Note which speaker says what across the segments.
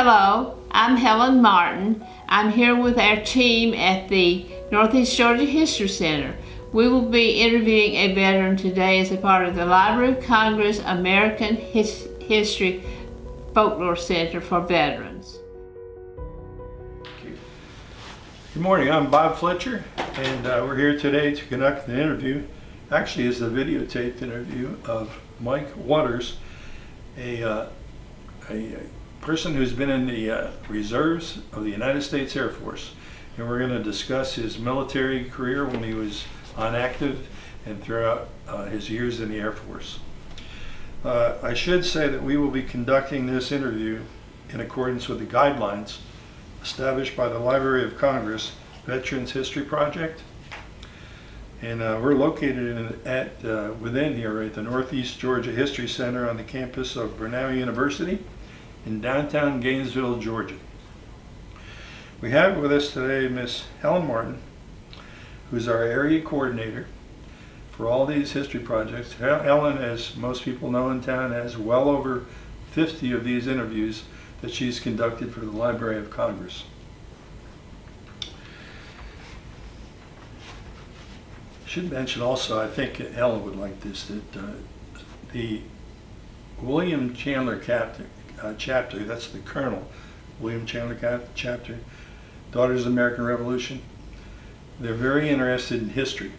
Speaker 1: Hello, I'm Helen Martin. I'm here with our team at the Northeast Georgia History Center. We will be interviewing a veteran today as a part of the Library of Congress American History Folklore Center for Veterans.
Speaker 2: Good morning, I'm Bob Fletcher, and we're here today to conduct an interview. Actually, it's a videotaped interview of Mike Waters, a person who's been in the reserves of the United States Air Force. And we're going to discuss his military career when he was on active and throughout his years in the Air Force. I should say that we will be conducting this interview in accordance with the guidelines established by the Library of Congress Veterans History Project. And we're located within here at the Northeast Georgia History Center on the campus of Brenau University in downtown Gainesville, Georgia. We have with us today Miss Helen Martin, who's our area coordinator for all these history projects. Helen, as most people know in town, has well over 50 of these interviews that she's conducted for the Library of Congress. I should mention also, I think Helen would like this, that the William Chandler chapter, that's the Colonel, William Chandler chapter, Daughters of the American Revolution, they're very interested in history.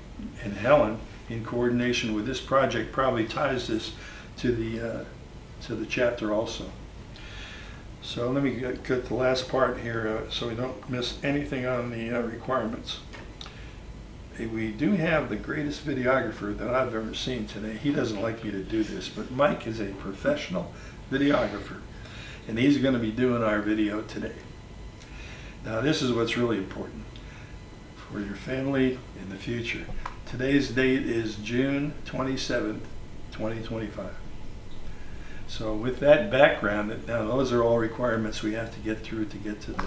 Speaker 2: And Helen, in coordination with this project, probably ties this to the chapter also. So let me get the last part here so we don't miss anything on the requirements. We do have the greatest videographer that I've ever seen today. He doesn't like me to do this, but Mike is a professional videographer, and he's going to be doing our video today. Now, this is what's really important for your family in the future. Today's date is June 27th, 2025. So with that background, now those are all requirements we have to get through to get to the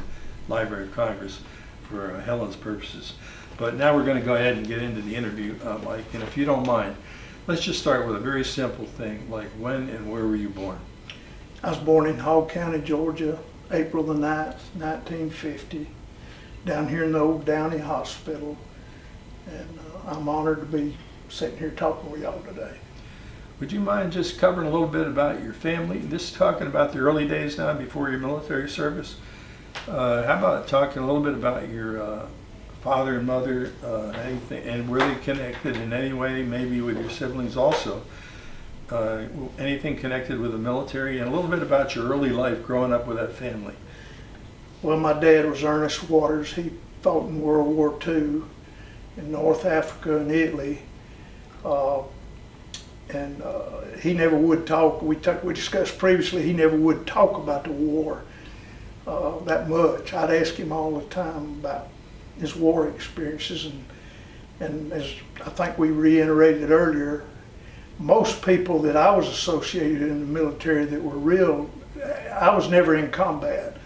Speaker 2: Library of Congress for Helen's purposes. But now we're going to go ahead and get into the interview, Mike. And if you don't mind, let's just start with a very simple thing, like when and where were you born?
Speaker 3: I was born in Hall County, Georgia, April the 9th, 1950, down here in the old Downey Hospital. And I'm honored to be sitting here talking with y'all today.
Speaker 2: Would you mind just covering a little bit about your family? Just talking about the early days now before your military service. How about talking a little bit about your father and mother, anything, and were they connected in any way, maybe with your siblings also? Anything connected with the military, and a little bit about your early life growing up with that family.
Speaker 3: Well, my dad was Ernest Waters. He fought in World War II in North Africa and Italy. He never would talk. We discussed previously, he never would talk about the war that much. I'd ask him all the time about his war experiences, and as I think we reiterated earlier, most people that I was associated in the military that were real, I was never in combat,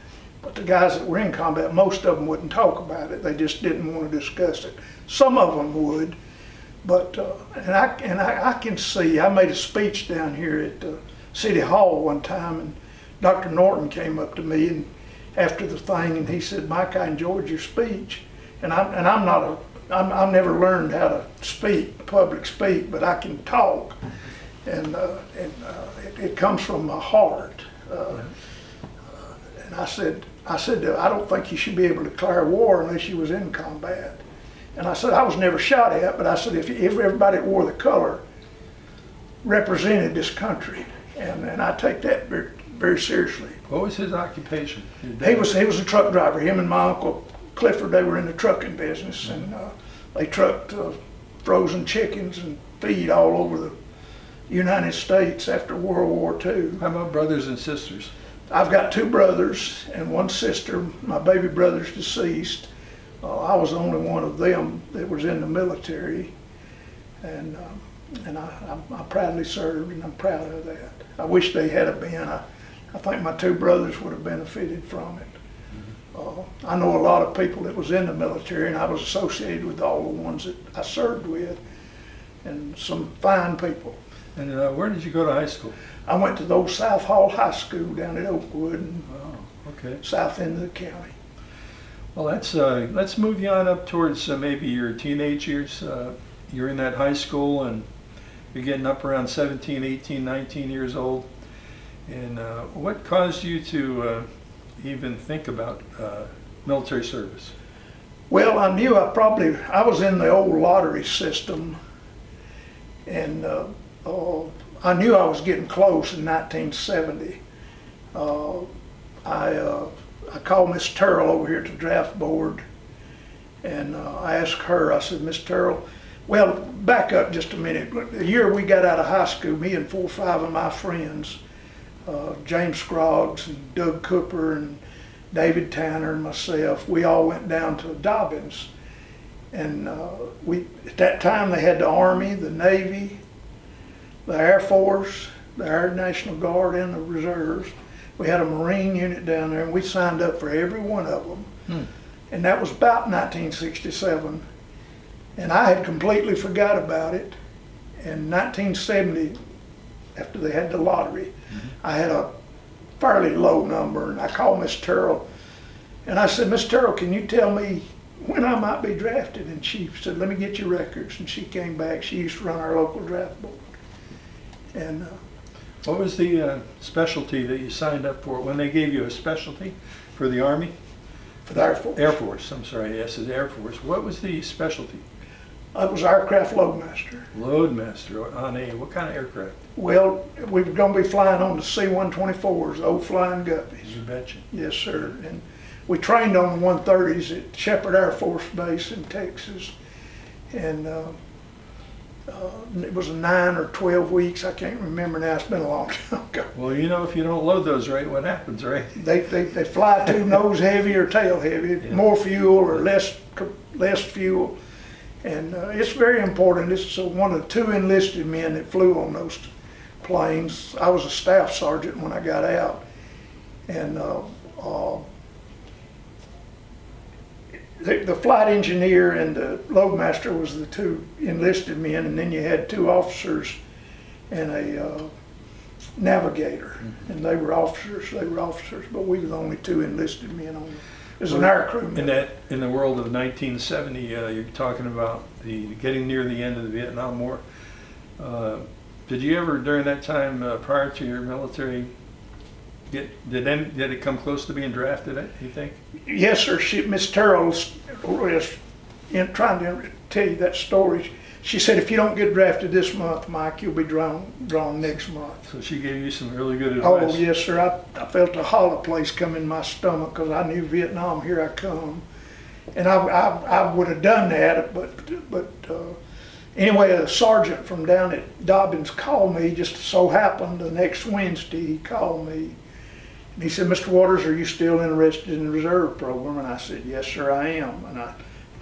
Speaker 3: but the guys that were in combat, most of them wouldn't talk about it. They just didn't want to discuss it. Some of them would, but I can see. I made a speech down here at City Hall one time, and Dr. Norton came up to me and after the thing, and he said, "Mike, I enjoyed your speech." And I've never learned how to public speak, but I can talk, and it comes from my heart. And I said, I don't think you should be able to declare war unless you was in combat. And I said, I was never shot at, but I said, if everybody that wore the color represented this country, and I take that very, very seriously.
Speaker 2: What was his occupation?
Speaker 3: He was a truck driver. Him and my uncle Clifford, they were in the trucking business, and they trucked frozen chickens and feed all over the United States after World War II.
Speaker 2: How about brothers and sisters?
Speaker 3: I've got two brothers and one sister. My baby brother's deceased. I was the only one of them that was in the military, and I proudly served, and I'm proud of that. I wish they had been. I think my two brothers would have benefited from it. I know a lot of people that was in the military, and I was associated with all the ones that I served with, and some fine people.
Speaker 2: And where did you go to high school?
Speaker 3: I went to the old South Hall High School down at Oakwood, and
Speaker 2: Okay.
Speaker 3: south end of the county.
Speaker 2: Well, let's move you on up towards maybe your teenage years. You're in that high school and you're getting up around 17, 18, 19 years old. And what caused you to even think about military service?
Speaker 3: Well, I knew I was in the old lottery system, and I knew I was getting close in 1970. I called Miss Terrell over here to the draft board, and I asked her, I said, Miss Terrell, well, back up just a minute. The year we got out of high school, me and 4 or 5 of my friends, James Scroggs and Doug Cooper and David Tanner and myself, we all went down to Dobbins. And at that time they had the Army, the Navy, the Air Force, the Air National Guard, and the Reserves. We had a Marine unit down there, and we signed up for every one of them. And that was about 1967. And I had completely forgot about it. In 1970, after they had the lottery, I had a fairly low number, and I called Miss Terrell, and I said, Miss Terrell, can you tell me when I might be drafted? And she said, let me get your records. And she came back. She used to run our local draft board. And
Speaker 2: what was the specialty that you signed up for when they gave you a specialty for the Army?
Speaker 3: For the Air Force.
Speaker 2: Air Force, I'm sorry, yes, the Air Force. What was the specialty?
Speaker 3: I was aircraft loadmaster.
Speaker 2: Loadmaster on what kind of aircraft?
Speaker 3: Well, we were going to be flying on the C-124s, the old Flying Guppies.
Speaker 2: You betcha.
Speaker 3: Yes, sir. And we trained on the 130s at Shepherd Air Force Base in Texas. And it was 9 or 12 weeks. I can't remember now. It's been a long time ago.
Speaker 2: Well, you know, if you don't load those right, what happens, right?
Speaker 3: They fly too nose heavy or tail heavy,
Speaker 2: Yeah.
Speaker 3: more fuel or less fuel. And it's very important. It's one of the 2 enlisted men that flew on those planes. I was a staff sergeant when I got out. And the flight engineer and the loadmaster was the 2 enlisted men, and then you had 2 officers and a navigator. And they were officers, but we were the only 2 enlisted men on it. It was an air crew.
Speaker 2: In the world of 1970, you're talking about getting near the end of the Vietnam War. Did you ever, during that time, prior to your military, did it come close to being drafted, you think?
Speaker 3: Yes, sir. Miss Terrell was trying to tell you that story. She said, if you don't get drafted this month, Mike, you'll be drawn next month.
Speaker 2: So she gave you some really good advice.
Speaker 3: Oh, yes, sir. I felt a hollow place come in my stomach because I knew Vietnam, here I come. And I would have done that, but anyway, a sergeant from down at Dobbins called me. Just so happened the next Wednesday he called me. And he said, Mr. Waters, are you still interested in the reserve program? And I said, yes, sir, I am. And I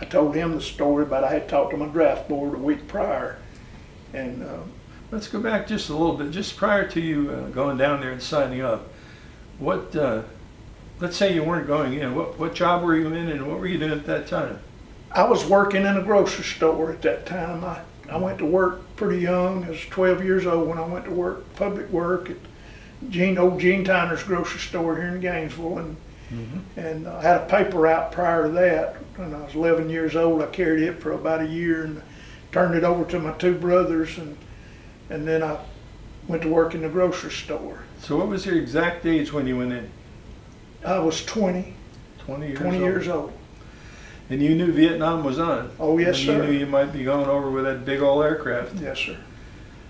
Speaker 3: told him the story about I had talked to my draft board a week prior. And
Speaker 2: let's go back just a little bit. Just prior to you going down there and signing up, let's say you weren't going in. What job were you in, and what were you doing at that time?
Speaker 3: I was working in a grocery store at that time. I went to work pretty young. I was 12 years old when I went to work, public work at old Gene Tyner's grocery store here in Gainesville. And I had a paper route prior to that. When I was 11 years old, I carried it for about a year and turned it over to my 2 brothers, and then I went to work in the grocery store.
Speaker 2: So what was your exact age when you went in?
Speaker 3: I was 20 years old.
Speaker 2: And you knew Vietnam was on?
Speaker 3: Oh, yes,
Speaker 2: and
Speaker 3: sir.
Speaker 2: You knew you might be going over with that big old aircraft?
Speaker 3: Yes, sir.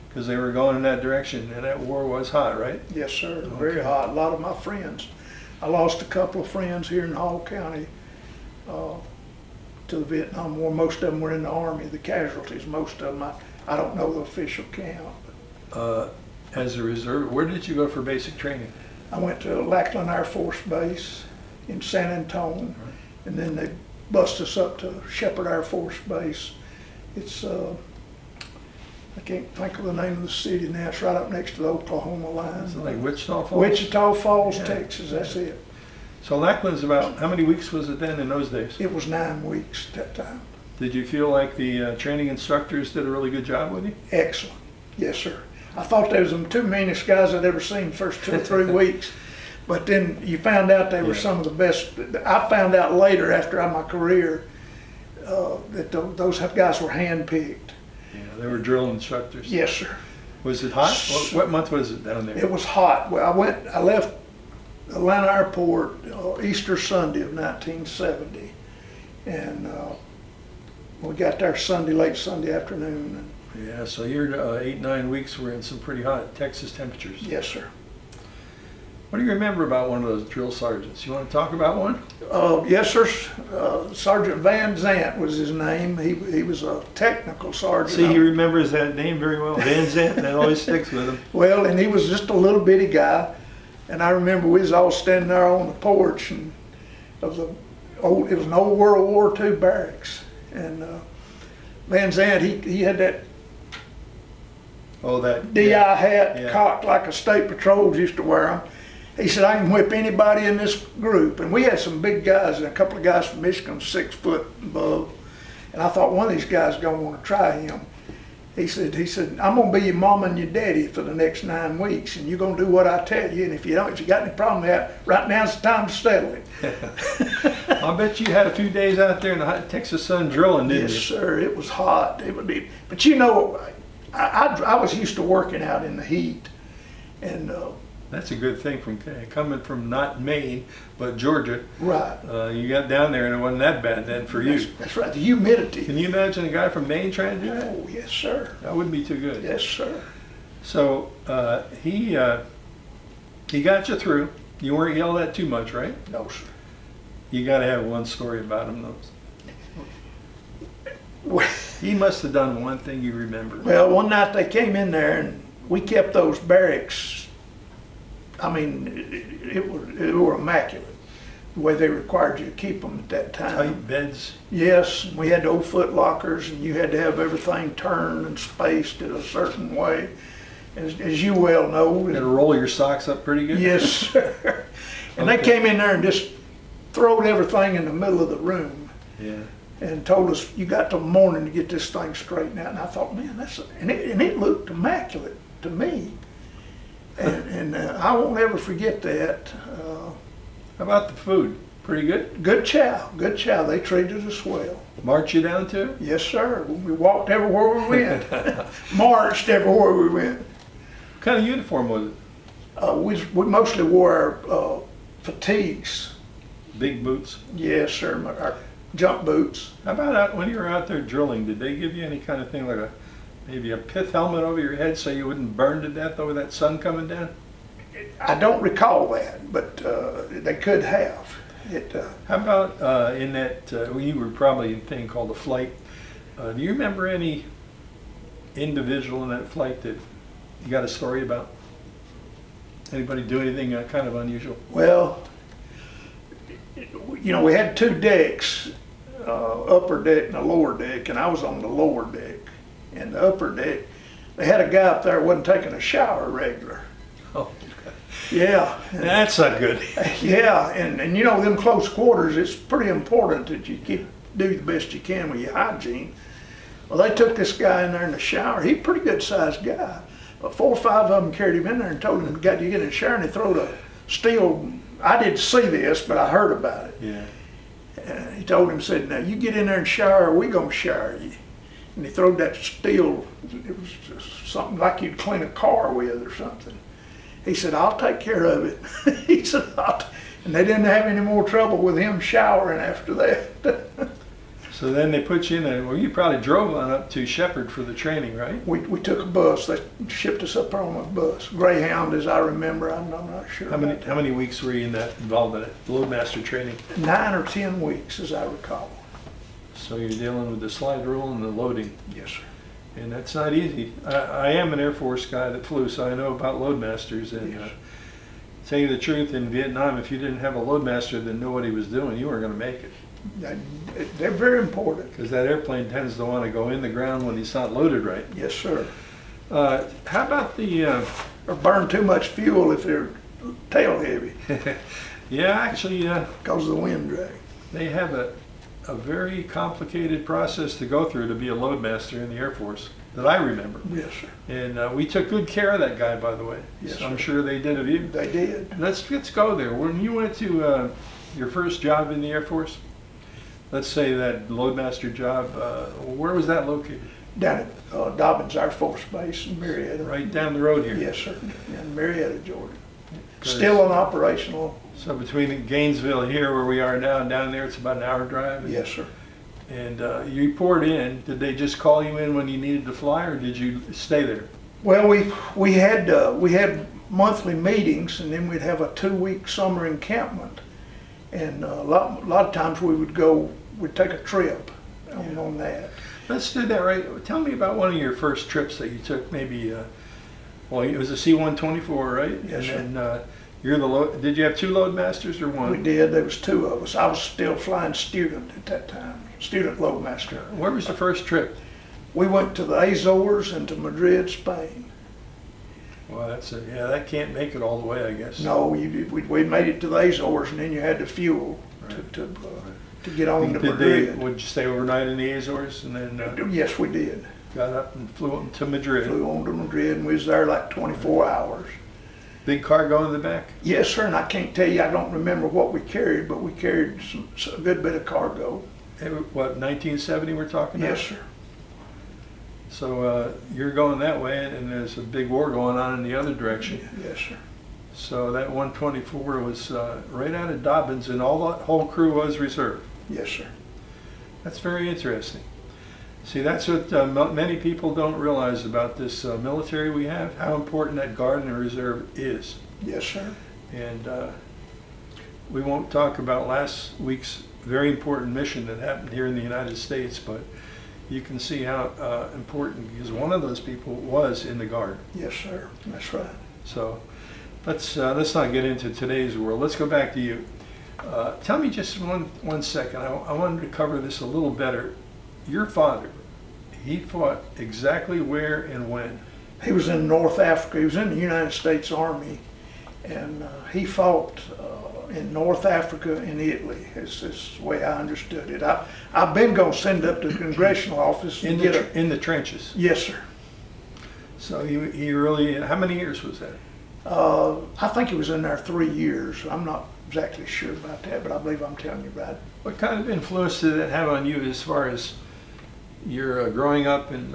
Speaker 2: Because they were going in that direction, and that war was hot, right?
Speaker 3: Yes, sir. Very hot. A lot of my friends. I lost a couple of friends here in Hall County to the Vietnam War. Most of them were in the Army, the casualties. Most of them, I don't know the official count.
Speaker 2: As a reserve, where did you go for basic training?
Speaker 3: I went to Lackland Air Force Base in San Antonio, and then they bust us up to Shepherd Air Force Base. It's, I can't think of the name of the city now. It's right up next to the Oklahoma line.
Speaker 2: Is it like Wichita Falls?
Speaker 3: Wichita Falls,
Speaker 2: Yeah.
Speaker 3: Texas, that's it.
Speaker 2: So Lackland's about, how many weeks was it then in those days?
Speaker 3: It was 9 weeks at that time.
Speaker 2: Did you feel like the training instructors did a really good job with you?
Speaker 3: Excellent. Yes, sir. I thought they was the 2 meanest guys I'd ever seen first 2 or 3 weeks. But then you found out they were some of the best. I found out later after my career that those guys were handpicked.
Speaker 2: Yeah, they were drill instructors.
Speaker 3: Yes, sir.
Speaker 2: Was it hot? What month was it down there?
Speaker 3: It was hot. Well, I left Atlanta Airport Easter Sunday of 1970, and we got there late Sunday afternoon.
Speaker 2: Yeah, so your 8-9 weeks were in some pretty hot Texas temperatures.
Speaker 3: Yes, sir.
Speaker 2: What do you remember about one of those drill sergeants? You want to talk about one?
Speaker 3: Yes, sir. Sergeant Van Zant was his name. He was a technical sergeant.
Speaker 2: See, he remembers that name very well. Van Zant, that always sticks with him.
Speaker 3: Well, and he was just a little bitty guy. And I remember we was all standing there on the porch and it was an old World War II barracks. And Van Zant, he had that DI hat cocked like a state patrols used to wear them. He said, I can whip anybody in this group. And we had some big guys, and a couple of guys from Michigan, 6 foot above. And I thought one of these guys is going to want to try him. He said, I'm going to be your mama and your daddy for the next 9 weeks, and you're going to do what I tell you. And if you got any problem with that, right now's the time to settle it.
Speaker 2: I bet you had a few days out there in the hot Texas sun drilling, didn't you?
Speaker 3: Yes, sir. It was hot. It would be, but you know, I was used to working out in the heat, and
Speaker 2: that's a good thing from coming from not Maine, but Georgia.
Speaker 3: Right.
Speaker 2: You got down there and it wasn't that bad then for you.
Speaker 3: That's right. The humidity.
Speaker 2: Can you imagine a guy from Maine trying to do that?
Speaker 3: Oh, yes, sir.
Speaker 2: That wouldn't be too good.
Speaker 3: Yes, sir.
Speaker 2: So he got you through. You weren't yelled at too much, right?
Speaker 3: No, sir.
Speaker 2: You got to have one story about him, though.
Speaker 3: Well,
Speaker 2: he must have done one thing you remember.
Speaker 3: well, one night they came in there and we kept those barracks. I mean, they were immaculate, the way they required you to keep them at that time.
Speaker 2: Tight beds.
Speaker 3: Yes, we had old foot lockers, and you had to have everything turned and spaced in a certain way, as you well know.
Speaker 2: You had to roll your socks up pretty good?
Speaker 3: Yes, sir. And they came in there and just throwed everything in the middle of the room.
Speaker 2: Yeah.
Speaker 3: And told us, you got till morning to get this thing straightened out. And I thought, man, and it looked immaculate to me. And I won't ever forget that.
Speaker 2: How about the food? Pretty good?
Speaker 3: Good chow. They treated us well.
Speaker 2: March you down to it?
Speaker 3: Yes, sir. We walked everywhere we went. Marched everywhere we went.
Speaker 2: What kind of uniform was it?
Speaker 3: We mostly wore our fatigues.
Speaker 2: Big boots?
Speaker 3: Yes, sir. Our jump boots.
Speaker 2: How about when you were out there drilling, did they give you any kind of thing like maybe a pith helmet over your head so you wouldn't burn to death over that sun coming down?
Speaker 3: I don't recall that, but they could have.
Speaker 2: How about in that, you were probably in a thing called a flight. Do you remember any individual in that flight that you got a story about? Anybody do anything kind of unusual?
Speaker 3: Well, you know, we had 2 decks, upper deck and a lower deck, and I was on the lower deck. And the upper deck, they had a guy up there who wasn't taking a shower regular.
Speaker 2: Oh,
Speaker 3: yeah.
Speaker 2: that's not good.
Speaker 3: Yeah, and you know, them close quarters, it's pretty important that you do the best you can with your hygiene. Well, they took this guy in there in the shower. He's a pretty good sized guy. But 4 or 5 of them carried him in there and told him, got you get in the shower, and they throwed a steel, I didn't see this, but I heard about it.
Speaker 2: Yeah.
Speaker 3: He told him, said, now you get in there and shower, or we gonna shower you. And he throwed that steel, it was just something like you'd clean a car with or something. He said, I'll take care of it. He said, and they didn't have any more trouble with him showering after that.
Speaker 2: So then they put you in well, you probably drove on up to Shepherd for the training, right?
Speaker 3: We took a bus. They shipped us up there on a bus. Greyhound, as I remember. I'm not sure.
Speaker 2: How many weeks were you involved in that Loadmaster training?
Speaker 3: 9 or 10 weeks, as I recall.
Speaker 2: So you're dealing with the slide rule and the loading.
Speaker 3: Yes, sir.
Speaker 2: And that's not easy. I am an Air Force guy that flew, so I know about Loadmasters. And
Speaker 3: Yes.
Speaker 2: Tell you the truth, in Vietnam, if you didn't have a Loadmaster that knew what he was doing, you weren't going to make it.
Speaker 3: They're very important.
Speaker 2: Because that airplane tends to want to go in the ground when it's not loaded right.
Speaker 3: Yes, sir.
Speaker 2: How about the...
Speaker 3: Or burn too much fuel if they're tail heavy
Speaker 2: yeah, actually...
Speaker 3: because of the wind drag.
Speaker 2: They have a very complicated process to go through to be a loadmaster in the Air Force that I remember.
Speaker 3: Yes, sir.
Speaker 2: And we took good care of that guy, by the way.
Speaker 3: Yes,
Speaker 2: So I'm
Speaker 3: sir.
Speaker 2: sure they did of you.
Speaker 3: They did.
Speaker 2: Let's go there. When you went to your first job in the Air Force, let's say that loadmaster job, where was that located?
Speaker 3: Down at Dobbins Air Force Base in Marietta.
Speaker 2: Right down the road here.
Speaker 3: Yes, sir. In Marietta, Georgia.
Speaker 2: 'Cause-
Speaker 3: Still an operational.
Speaker 2: So between Gainesville here, where we are now, and down there, it's about an hour drive.
Speaker 3: Yes, sir.
Speaker 2: And you report in. Did they just call you in when you needed to fly, or did you stay there?
Speaker 3: Well, we had monthly meetings, and then we'd have a 2-week summer encampment, and a lot of times we'd take a trip on that.
Speaker 2: Let's do that, right? Tell me about one of your first trips that you took. Maybe, well, it was a C-124, right?
Speaker 3: Yes, sir.
Speaker 2: And then you're the load. Did you have 2 load masters or one?
Speaker 3: We did. There was 2 of us. I was still flying student at that time, student loadmaster.
Speaker 2: Where was the first trip?
Speaker 3: We went to the Azores and to Madrid, Spain.
Speaker 2: Well, that can't make it all the way, I guess.
Speaker 3: No, we made it to the Azores, and then you had to fuel to get on to Madrid.
Speaker 2: Would you stay overnight in the Azores and then
Speaker 3: Yes, we did.
Speaker 2: got up and flew up to Madrid?
Speaker 3: Flew on to Madrid, and we was there like 24 hours.
Speaker 2: Big cargo in the back?
Speaker 3: Yes, sir, and I can't tell you, I don't remember what we carried, but we carried a good bit of cargo.
Speaker 2: What, 1970 we're talking about?
Speaker 3: Yes, sir.
Speaker 2: So you're going that way, and there's a big war going on in the other direction.
Speaker 3: Yes, sir.
Speaker 2: So that 124 was right out of Dobbins, and all that whole crew was reserve.
Speaker 3: Yes, sir.
Speaker 2: That's very interesting. See, that's what many people don't realize about this military we have, how important that Guard and Reserve is.
Speaker 3: Yes, sir.
Speaker 2: And we won't talk about last week's very important mission that happened here in the United States, but you can see how important, because one of those people was in the Guard.
Speaker 3: Yes, sir. That's right.
Speaker 2: So let's not get into today's world. Let's go back to you. Tell me just one second. I wanted to cover this a little better. Your father, he fought exactly where and when?
Speaker 3: He was in North Africa. He was in the United States Army, and he fought in North Africa and Italy. Is the way I understood it. I've been going to send up to the congressional office and
Speaker 2: in the trenches.
Speaker 3: Yes, sir.
Speaker 2: So he really. How many years was that?
Speaker 3: I think he was in there 3 years. I'm not exactly sure about that, but I believe I'm telling you right.
Speaker 2: What kind of influence did that have on you as far as your growing up and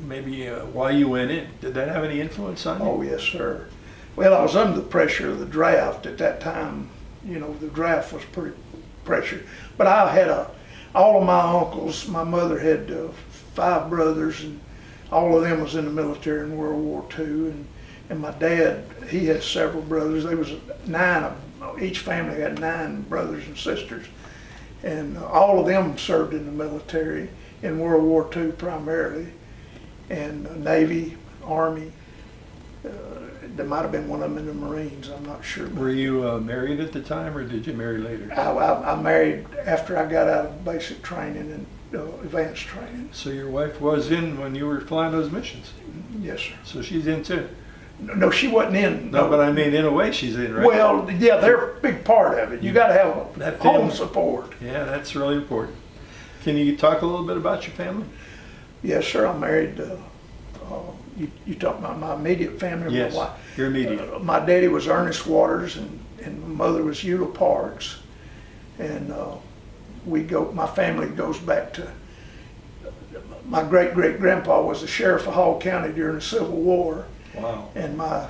Speaker 2: maybe why you went in? Did that have any influence on you?
Speaker 3: Oh, yes, sir. Well, I was under the pressure of the draft at that time. You know, the draft was pretty pressured. But I had all of my uncles. My mother had 5 brothers, and all of them was in the military in World War II. And my dad, he had several brothers. There was 9 of them. Each family had 9 brothers and sisters. And all of them served in the military in World War II primarily, and Navy, Army. There might have been one of them in the Marines, I'm not sure.
Speaker 2: Were you married at the time, or did you marry later?
Speaker 3: I married after I got out of basic training and advanced training.
Speaker 2: So your wife was in when you were flying those missions?
Speaker 3: Yes, sir.
Speaker 2: So she's in too?
Speaker 3: No, she wasn't in.
Speaker 2: No, but I mean, in a way she's in, right?
Speaker 3: Well, yeah, they're a big part of it. You got to have
Speaker 2: That
Speaker 3: home
Speaker 2: family.
Speaker 3: support.
Speaker 2: Yeah, that's really important. Can you talk a little bit about your family?
Speaker 3: Yes, sir. I'm married. You talk about my immediate family.
Speaker 2: Yes,
Speaker 3: my wife.
Speaker 2: your immediate.
Speaker 3: My daddy was Ernest Waters, and my mother was Eula Parks, and my family goes back to. My great grandpa was the sheriff of Hall County during the Civil War.
Speaker 2: Wow.
Speaker 3: And my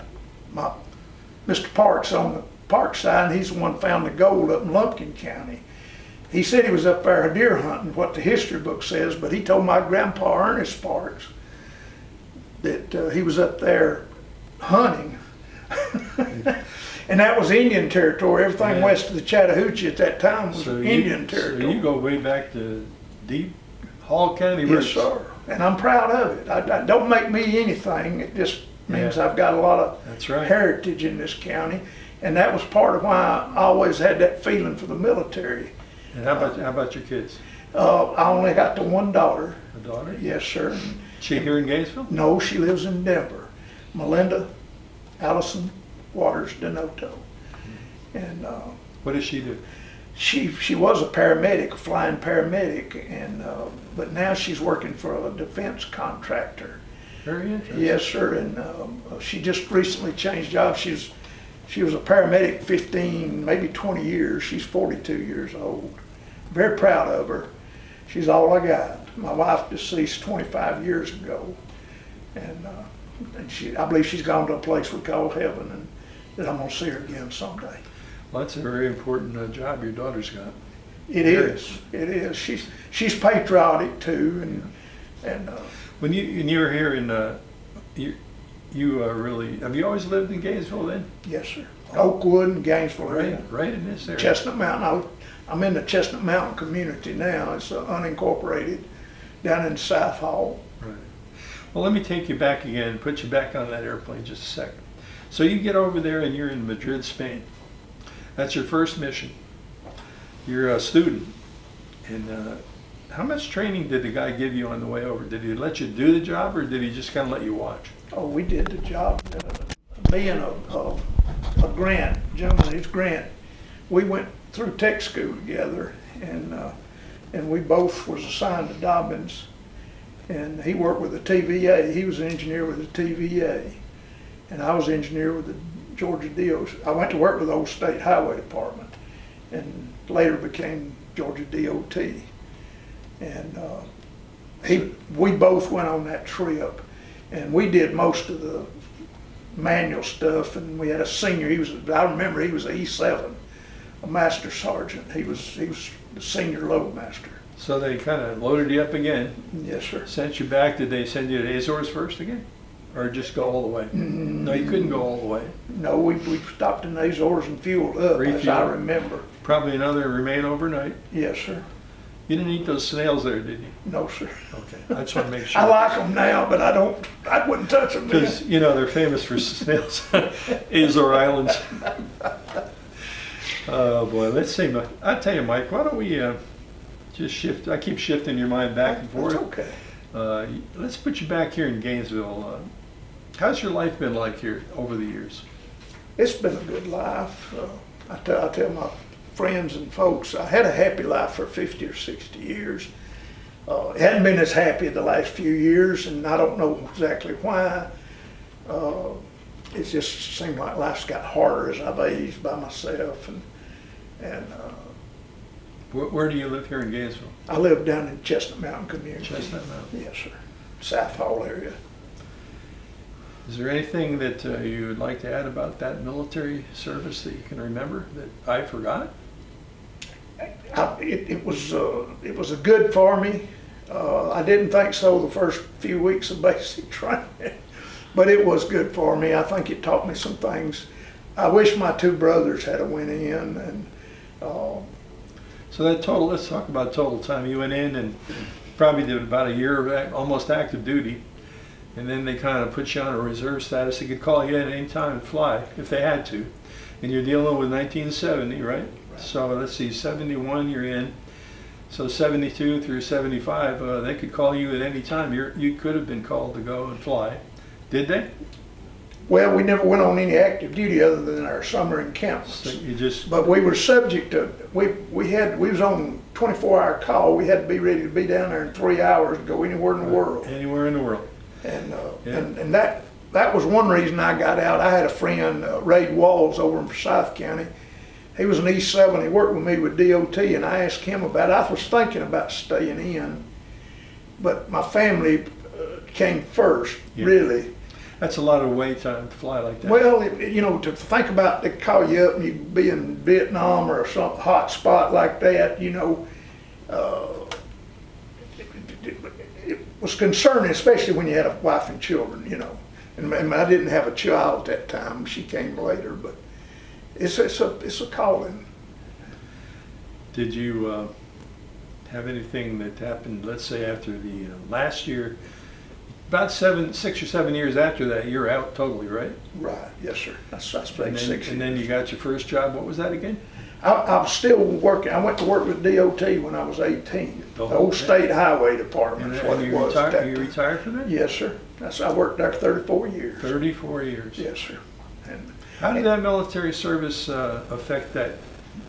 Speaker 3: Mr. Parks on the Park side, he's the one who found the gold up in Lumpkin County. He said he was up there deer hunting, what the history book says, but he told my grandpa Ernest Parks that he was up there hunting. And that was Indian territory. Everything west of the Chattahoochee at that time was Indian territory.
Speaker 2: So you go way back to deep Hall County
Speaker 3: Yes,
Speaker 2: roots.
Speaker 3: sir. And I'm proud of it. I don't make me anything. It just means I've got a lot of
Speaker 2: That's right.
Speaker 3: heritage in this county. And that was part of why I always had that feeling for the military.
Speaker 2: And how about your kids?
Speaker 3: I only got the one daughter.
Speaker 2: A daughter?
Speaker 3: Yes, sir.
Speaker 2: She here in Gainesville?
Speaker 3: No, she lives in Denver. Melinda Allison Waters Denoto. And
Speaker 2: What does she do?
Speaker 3: She was a paramedic, a flying paramedic, and but now she's working for a defense contractor.
Speaker 2: Very interesting.
Speaker 3: Yes, sir. And she just recently changed jobs. She was a paramedic 15, maybe 20 years. She's 42 years old. Very proud of her. She's all I got. My wife deceased 25 years ago, and I believe she's gone to a place we call heaven, and that I'm gonna see her again someday.
Speaker 2: Well, that's a very important job your daughter's got.
Speaker 3: It is. It is. She's patriotic too, and
Speaker 2: When you were here in you really have you always lived in Gainesville then?
Speaker 3: yes, sir. Oakwood and Gainesville area.
Speaker 2: Right in this area.
Speaker 3: Chestnut Mountain. I'm in the Chestnut Mountain community now. It's unincorporated down in South Hall.
Speaker 2: Right. Well, let me take you back again and put you back on that airplane just a second. So you get over there and you're in Madrid, Spain. That's your first mission. You're a student. And how much training did the guy give you on the way over? Did he let you do the job, or did he just kind of let you watch?
Speaker 3: Oh, we did the job. Me and a Grant, gentleman, he's Grant. We went through tech school together, and we both was assigned to Dobbins, and he worked with the TVA. He was an engineer with the TVA, and I was an engineer with the Georgia DOT. I went to work with the old state highway department, and later became Georgia DOT. And we both went on that trip, and we did most of the manual stuff. And we had a senior. I remember he was an E7, a master sergeant. He was the senior loadmaster.
Speaker 2: So they kind of loaded you up again.
Speaker 3: Yes, sir.
Speaker 2: Sent you back. Did they send you to Azores first again, or just go all the way? No, you couldn't go all the way.
Speaker 3: No, we stopped in the Azores and fueled up, as I remember.
Speaker 2: Probably another remain overnight.
Speaker 3: Yes, sir.
Speaker 2: You didn't eat those snails there, did you?
Speaker 3: No, sir.
Speaker 2: Okay, I just want to make sure.
Speaker 3: I like them now, but I wouldn't touch them.
Speaker 2: Because, you know, they're famous for snails. Azore Islands. Oh, boy, let's see. I'll tell you, Mike, why don't we just shift. I keep shifting your mind back and forth.
Speaker 3: That's okay.
Speaker 2: Let's put you back here in Gainesville. How's your life been like here over the years?
Speaker 3: It's been a good life. I tell my friends and folks, I had a happy life for 50 or 60 years. It hadn't been as happy the last few years, and I don't know exactly why. It just seemed like life's got harder as I've aged by myself. And
Speaker 2: Where do you live here in Gainesville?
Speaker 3: I live down in Chestnut Mountain community.
Speaker 2: Chestnut Mountain.
Speaker 3: Yes, sir. South Hall area.
Speaker 2: Is there anything that you would like to add about that military service that you can remember that I forgot?
Speaker 3: It was a good for me. I didn't think so the first few weeks of basic training, but it was good for me. I think it taught me some things. I wish my two brothers had went in. And
Speaker 2: so that total, let's talk about total time. You went in and probably did about a year of almost active duty, and then they kind of put you on a reserve status. They could call you at any time and fly if they had to. And you're dealing with 1970, right? So let's see, 71 you're in. So 72 through 75, they could call you at any time. You could have been called to go and fly. Did they?
Speaker 3: Well, we never went on any active duty other than our summer encampments.
Speaker 2: So
Speaker 3: but we were subject to, we was on 24-hour call. We had to be ready to be down there in 3 hours to go anywhere in the world.
Speaker 2: Anywhere in the world.
Speaker 3: And that was one reason I got out. I had a friend, Ray Walls, over in Forsyth County. He was an E7. He worked with me with DOT, and I asked him about it. I was thinking about staying in, but my family came first, really.
Speaker 2: That's a lot of wait time to fly like that.
Speaker 3: Well, to think about they call you up and you be in Vietnam or some hot spot like that, it was concerning, especially when you had a wife and children, And I didn't have a child at that time. She came later, but it's a calling.
Speaker 2: Did you have anything that happened, let's say after the last year, about 6 or 7 years after that, you're out totally, right?
Speaker 3: Right, yes, sir. I spent 6 years.
Speaker 2: And then you got your first job. What was that again?
Speaker 3: I was still working. I went to work with DOT when I was 18. The old state highway department is what it was.
Speaker 2: You retired from that?
Speaker 3: Yes, sir. I worked there 34 years.
Speaker 2: 34 years.
Speaker 3: Yes, sir.
Speaker 2: How did that military service affect that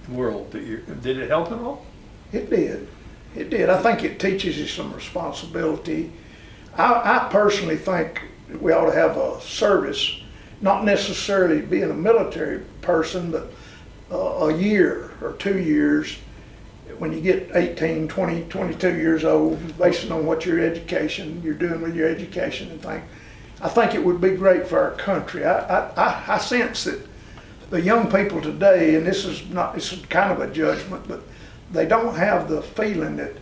Speaker 2: world. Did it help at all?
Speaker 3: It did. It did. I think it teaches you some responsibility. I personally think we ought to have a service, not necessarily being a military person, but a year or 2 years when you get 18, 20, 22 years old, based on what your education, you're doing with your education and things. I think it would be great for our country. I sense that the young people today, and this is kind of a judgment, but they don't have the feeling that,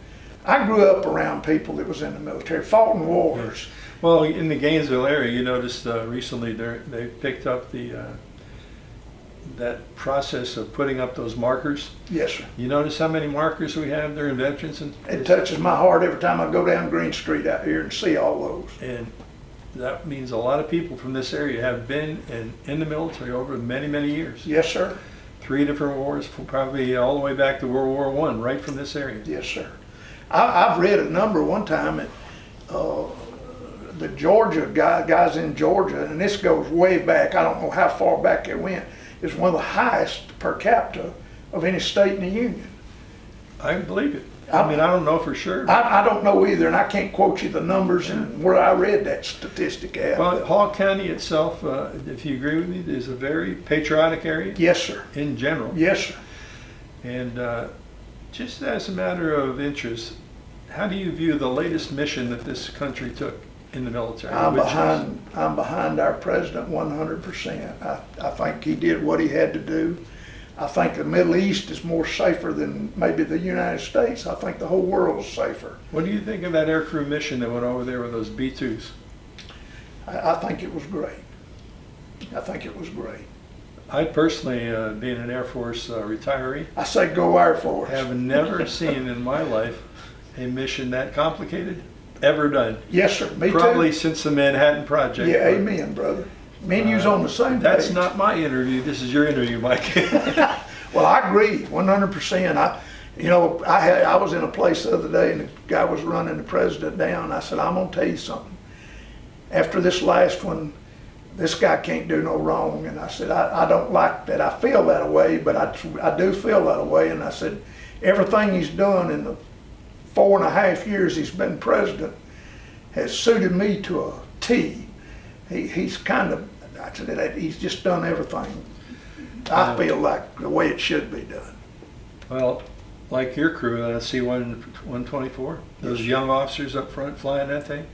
Speaker 3: I grew up around people that was in the military, fought in wars.
Speaker 2: Well, in the Gainesville area, you noticed recently they picked up that process of putting up those markers.
Speaker 3: Yes, sir.
Speaker 2: You notice how many markers we have there in veterans?
Speaker 3: It touches my heart every time I go down Green Street out here and see all those.
Speaker 2: And that means a lot of people from this area have been in the military over many, many years.
Speaker 3: Yes, sir.
Speaker 2: 3 different wars, probably all the way back to World War I, right from this area.
Speaker 3: Yes, sir. I've read a number one time that the Georgia guys in Georgia, and this goes way back, I don't know how far back it went, is one of the highest per capita of any state in the Union.
Speaker 2: I believe it. I mean, I don't know for sure.
Speaker 3: I don't know either, and I can't quote you the numbers and where I read that statistic at.
Speaker 2: Well, Hall County itself, if you agree with me, is a very patriotic area.
Speaker 3: Yes, sir.
Speaker 2: In general.
Speaker 3: Yes, sir.
Speaker 2: And just as a matter of interest, how do you view the latest mission that this country took in the military?
Speaker 3: I'm behind our president 100%. I think he did what he had to do. I think the Middle East is more safer than maybe the United States. I think the whole world's safer.
Speaker 2: What do you think of that aircrew mission that went over there with those B-2s?
Speaker 3: I think it was great. I think it was great.
Speaker 2: I personally, being an Air Force retiree,
Speaker 3: I say go Air Force.
Speaker 2: have never seen in my life a mission that complicated ever done.
Speaker 3: Yes, sir. Me
Speaker 2: Probably
Speaker 3: too.
Speaker 2: since the Manhattan Project.
Speaker 3: Yeah, amen, brother. Me and you's on the same page.
Speaker 2: That's not my interview. This is your interview, Mike.
Speaker 3: Well, I agree 100%. I was in a place the other day and the guy was running the president down. I said, I'm gonna tell you something. After this last one, this guy can't do no wrong. And I said, I don't like that. I feel that way, but I do feel that way. And I said, everything he's done in the 4.5 years he's been president has suited me to a T. He's kind of, I said, he's just done everything. I feel like the way it should be done.
Speaker 2: Well, like your crew, C-124, those young officers up front flying that thing.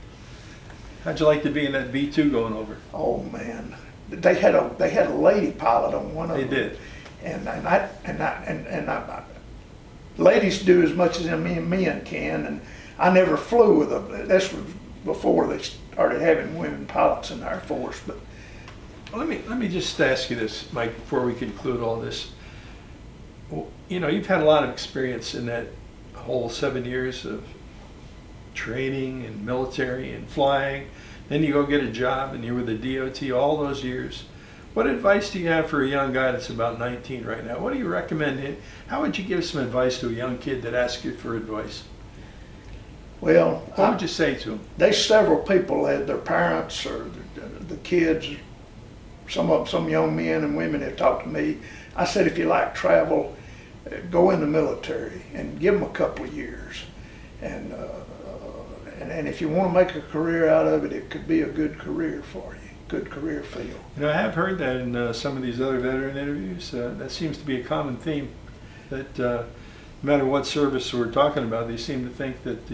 Speaker 2: How'd you like to be in that B-2 going over?
Speaker 3: Oh man, they had a lady pilot on one of them.
Speaker 2: They did.
Speaker 3: And ladies do as much as men can, and I never flew with them. This was before they started having women pilots in the Air Force. But
Speaker 2: well, let me just ask you this, Mike, before we conclude all this. Well, you've had a lot of experience in that whole 7 years of training and military and flying. Then you go get a job and you're with the DOT all those years. What advice do you have for a young guy that's about 19 right now? What do you recommend? How would you give some advice to a young kid that asks you for advice?
Speaker 3: Well,
Speaker 2: what would you say to him?
Speaker 3: There's several people, their parents or the kids, some young men and women have talked to me. I said, if you like travel, go in the military and give them a couple of years. And if you want to make a career out of it, it could be a good career for you, good career field.
Speaker 2: I have heard that in some of these other veteran interviews. That seems to be a common theme, that no matter what service we're talking about, they seem to think that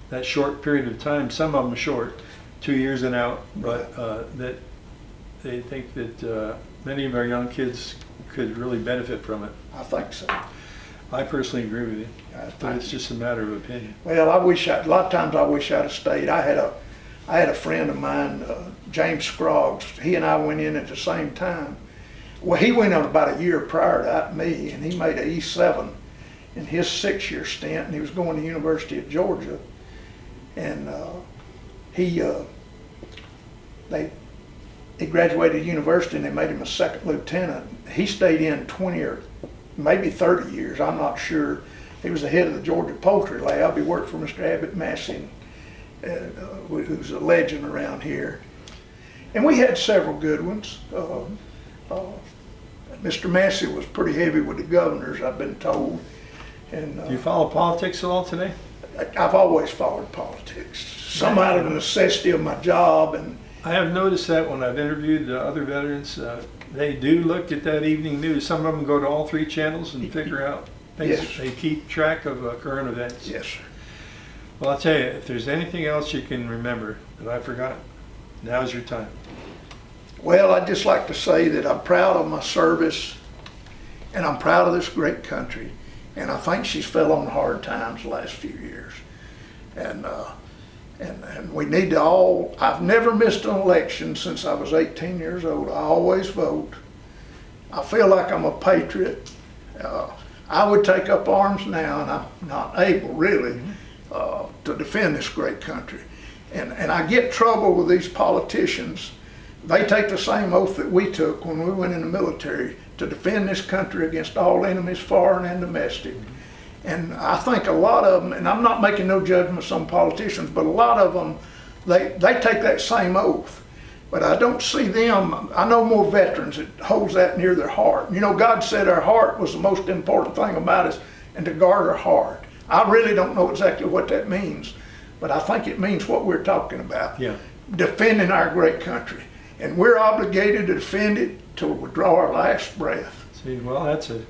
Speaker 2: that short period of time, some of them short, 2 years and out, but that they think that many of our young kids could really benefit from it.
Speaker 3: I think so.
Speaker 2: I personally agree with you, but it's just a matter of opinion.
Speaker 3: Well, a lot of times I wish I'd have stayed. I had a friend of mine, James Scroggs. He and I went in at the same time. Well, he went out about a year prior to me, and he made an E7 in his 6-year stint, and he was going to the University of Georgia. And he graduated university, and they made him a second lieutenant. He stayed in 20 or maybe 30 years, I'm not sure. He was the head of the Georgia Poultry Lab. He worked for Mr. Abbott Massey, who's a legend around here. And we had several good ones. Mr. Massey was pretty heavy with the governors, I've been told. And
Speaker 2: Do you follow politics at all today?
Speaker 3: I've always followed politics, some out of the necessity of my job. And
Speaker 2: I have noticed that when I've interviewed other veterans, they do look at that evening news. Some of them go to all 3 channels and figure out things.
Speaker 3: Yes.
Speaker 2: They keep track of current events.
Speaker 3: yes, sir.
Speaker 2: Well, I'll tell you, if there's anything else you can remember that I forgot, now's your time.
Speaker 3: Well, I'd just like to say that I'm proud of my service, and I'm proud of this great country. And I think she's fell on hard times the last few years. And we need to all, I've never missed an election since I was 18 years old. I always vote. I feel like I'm a patriot. I would take up arms now, and I'm not able really to defend this great country. And I get trouble with these politicians. They take the same oath that we took when we went in the military to defend this country against all enemies, foreign and domestic. And I think a lot of them, and I'm not making no judgments on politicians, but a lot of them, they take that same oath. But I don't see them, I know more veterans that holds that near their heart. You know, God said our heart was the most important thing about us, and to guard our heart. I really don't know exactly what that means, but I think it means what we're talking about.
Speaker 2: Yeah.
Speaker 3: Defending our great country. And we're obligated to defend it till we draw our last breath.
Speaker 2: See, well, that's an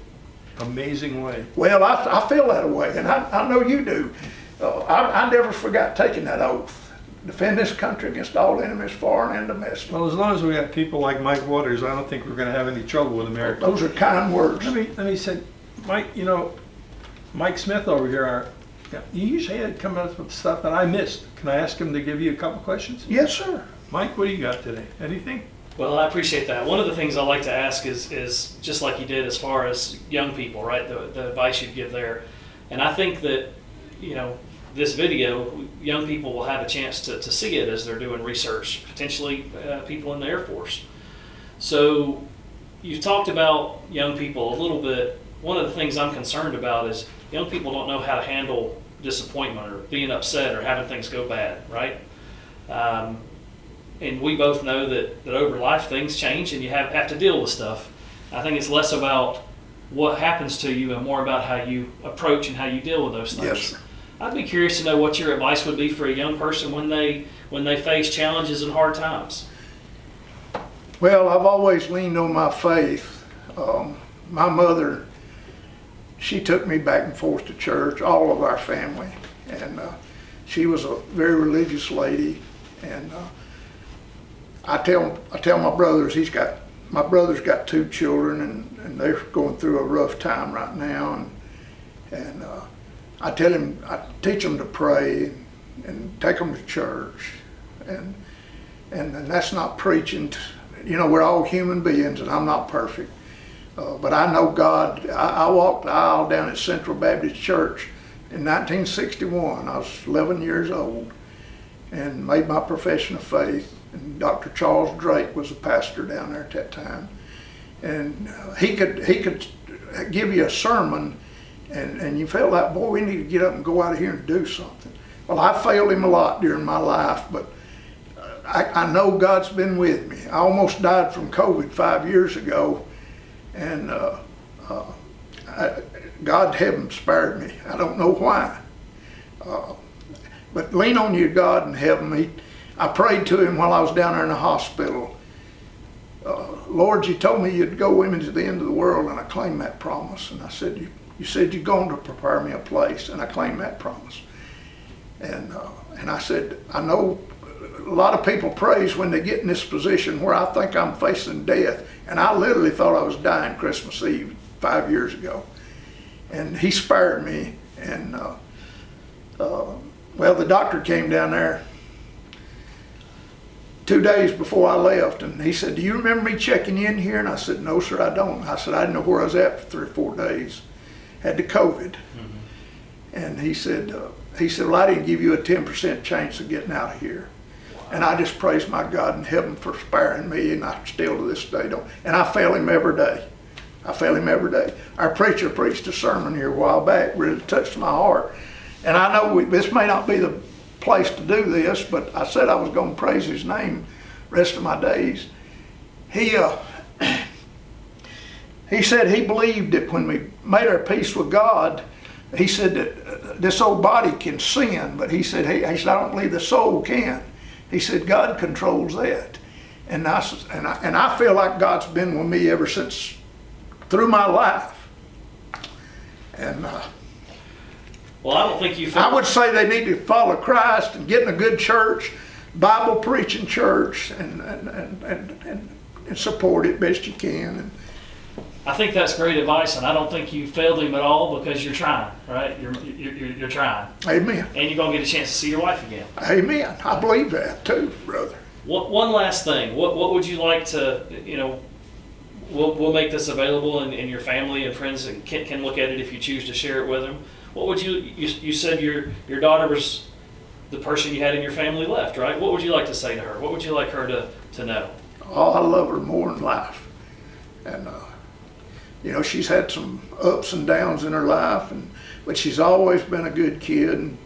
Speaker 2: amazing way.
Speaker 3: Well, I feel that way, and I know you do. I never forgot taking that oath. Defend this country against all enemies, foreign and domestic.
Speaker 2: Well, as long as we got people like Mike Waters, I don't think we're going to have any trouble with America.
Speaker 3: Those are kind words.
Speaker 2: Let me say, Mike, you know, Mike Smith over here, you usually had come up with stuff that I missed. Can I ask him to give you a couple questions?
Speaker 3: Yes, sir.
Speaker 2: Mike, what do you got today? Anything?
Speaker 4: Well, I appreciate that. One of the things I like to ask is just like you did as far as young people, right? The advice you'd give there. And I think that, you know, this video, young people will have a chance to see it as they're doing research, potentially people in the Air Force. So you've talked about young people a little bit. One of the things I'm concerned about is young people don't know how to handle disappointment or being upset or having things go bad, right? And we both know that over life things change and you have to deal with stuff. I think it's less about what happens to you and more about how you approach and how you deal with those things.
Speaker 3: Yes, sir.
Speaker 4: I'd be curious to know what your advice would be for a young person when they face challenges and hard times.
Speaker 3: Well, I've always leaned on my faith. My mother, she took me back and forth to church, all of our family. And she was a very religious lady. And I tell my brothers, my brother's got 2 children, and they're going through a rough time right now. And I teach them to pray and take them to church. And that's not preaching. You know, we're all human beings, and I'm not perfect. But I know God. I walked the aisle down at Central Baptist Church in 1961. I was 11 years old and made my profession of faith. And Dr. Charles Drake was a pastor down there at that time. And he could give you a sermon, and you felt like, boy, we need to get up and go out of here and do something. Well, I failed him a lot during my life, but I know God's been with me. I almost died from COVID 5 years ago, and God heaven spared me. I don't know why. But lean on you, God in heaven. I prayed to him while I was down there in the hospital. Lord, you told me you'd go with me to the end of the world, and I claimed that promise. And I said, you said you're going to prepare me a place, and I claimed that promise. And I said, I know a lot of people praise when they get in this position where I think I'm facing death. And I literally thought I was dying Christmas Eve 5 years ago. And he spared me. And well, the doctor came down there 2 days before I left, and he said, do you remember me checking in here? And I said, no, sir, I don't. I said, I didn't know where I was at for 3 or 4 days. Had the COVID. Mm-hmm. And he said, well, I didn't give you a 10% chance of getting out of here. Wow. And I just praise my God in heaven for sparing me, and I still to this day don't. And I fail him every day. I fail him every day. Our preacher preached a sermon here a while back, really touched my heart. And I know this may not be the place to do this, but I said I was going to praise his name the rest of my days. He he said he believed that when we made our peace with God, he said that this old body can sin, but he said, I don't believe the soul can. He said God controls that. And I feel like God's been with me ever since, through my life. And
Speaker 4: well, I don't think you.
Speaker 3: I would say they need to follow Christ and get in a good church, Bible preaching church, and support it best you can. And
Speaker 4: I think that's great advice, and I don't think you failed him at all because you're trying, right? You're trying.
Speaker 3: Amen.
Speaker 4: And you're gonna get a chance to see your wife again.
Speaker 3: Amen. I believe that too, brother.
Speaker 4: One last thing. What would you like to, we'll make this available and your family and friends can look at it if you choose to share it with them. What would you said your daughter was the person you had in your family left, right? What would you like to say to her? What would you like her to know?
Speaker 3: Oh, I love her more than life. And, she's had some ups and downs in her life, but she's always been a good kid. And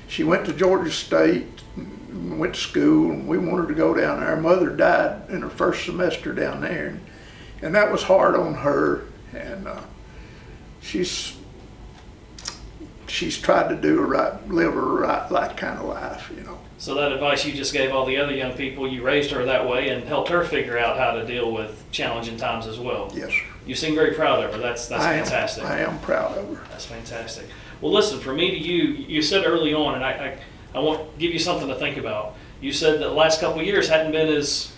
Speaker 3: she went to Georgia State, went to school, and we wanted to go down there. Her mother died in her first semester down there, and that was hard on her. And she's tried to do live a right kind of life,
Speaker 4: So that advice you just gave all the other young people, you raised her that way and helped her figure out how to deal with challenging times as well.
Speaker 3: Yes, sir.
Speaker 4: You seem very proud of her. That's fantastic.
Speaker 3: I am proud of her.
Speaker 4: That's fantastic. Well, listen, from me to you, you said early on, and I want to give you something to think about. You said that the last couple of years hadn't been as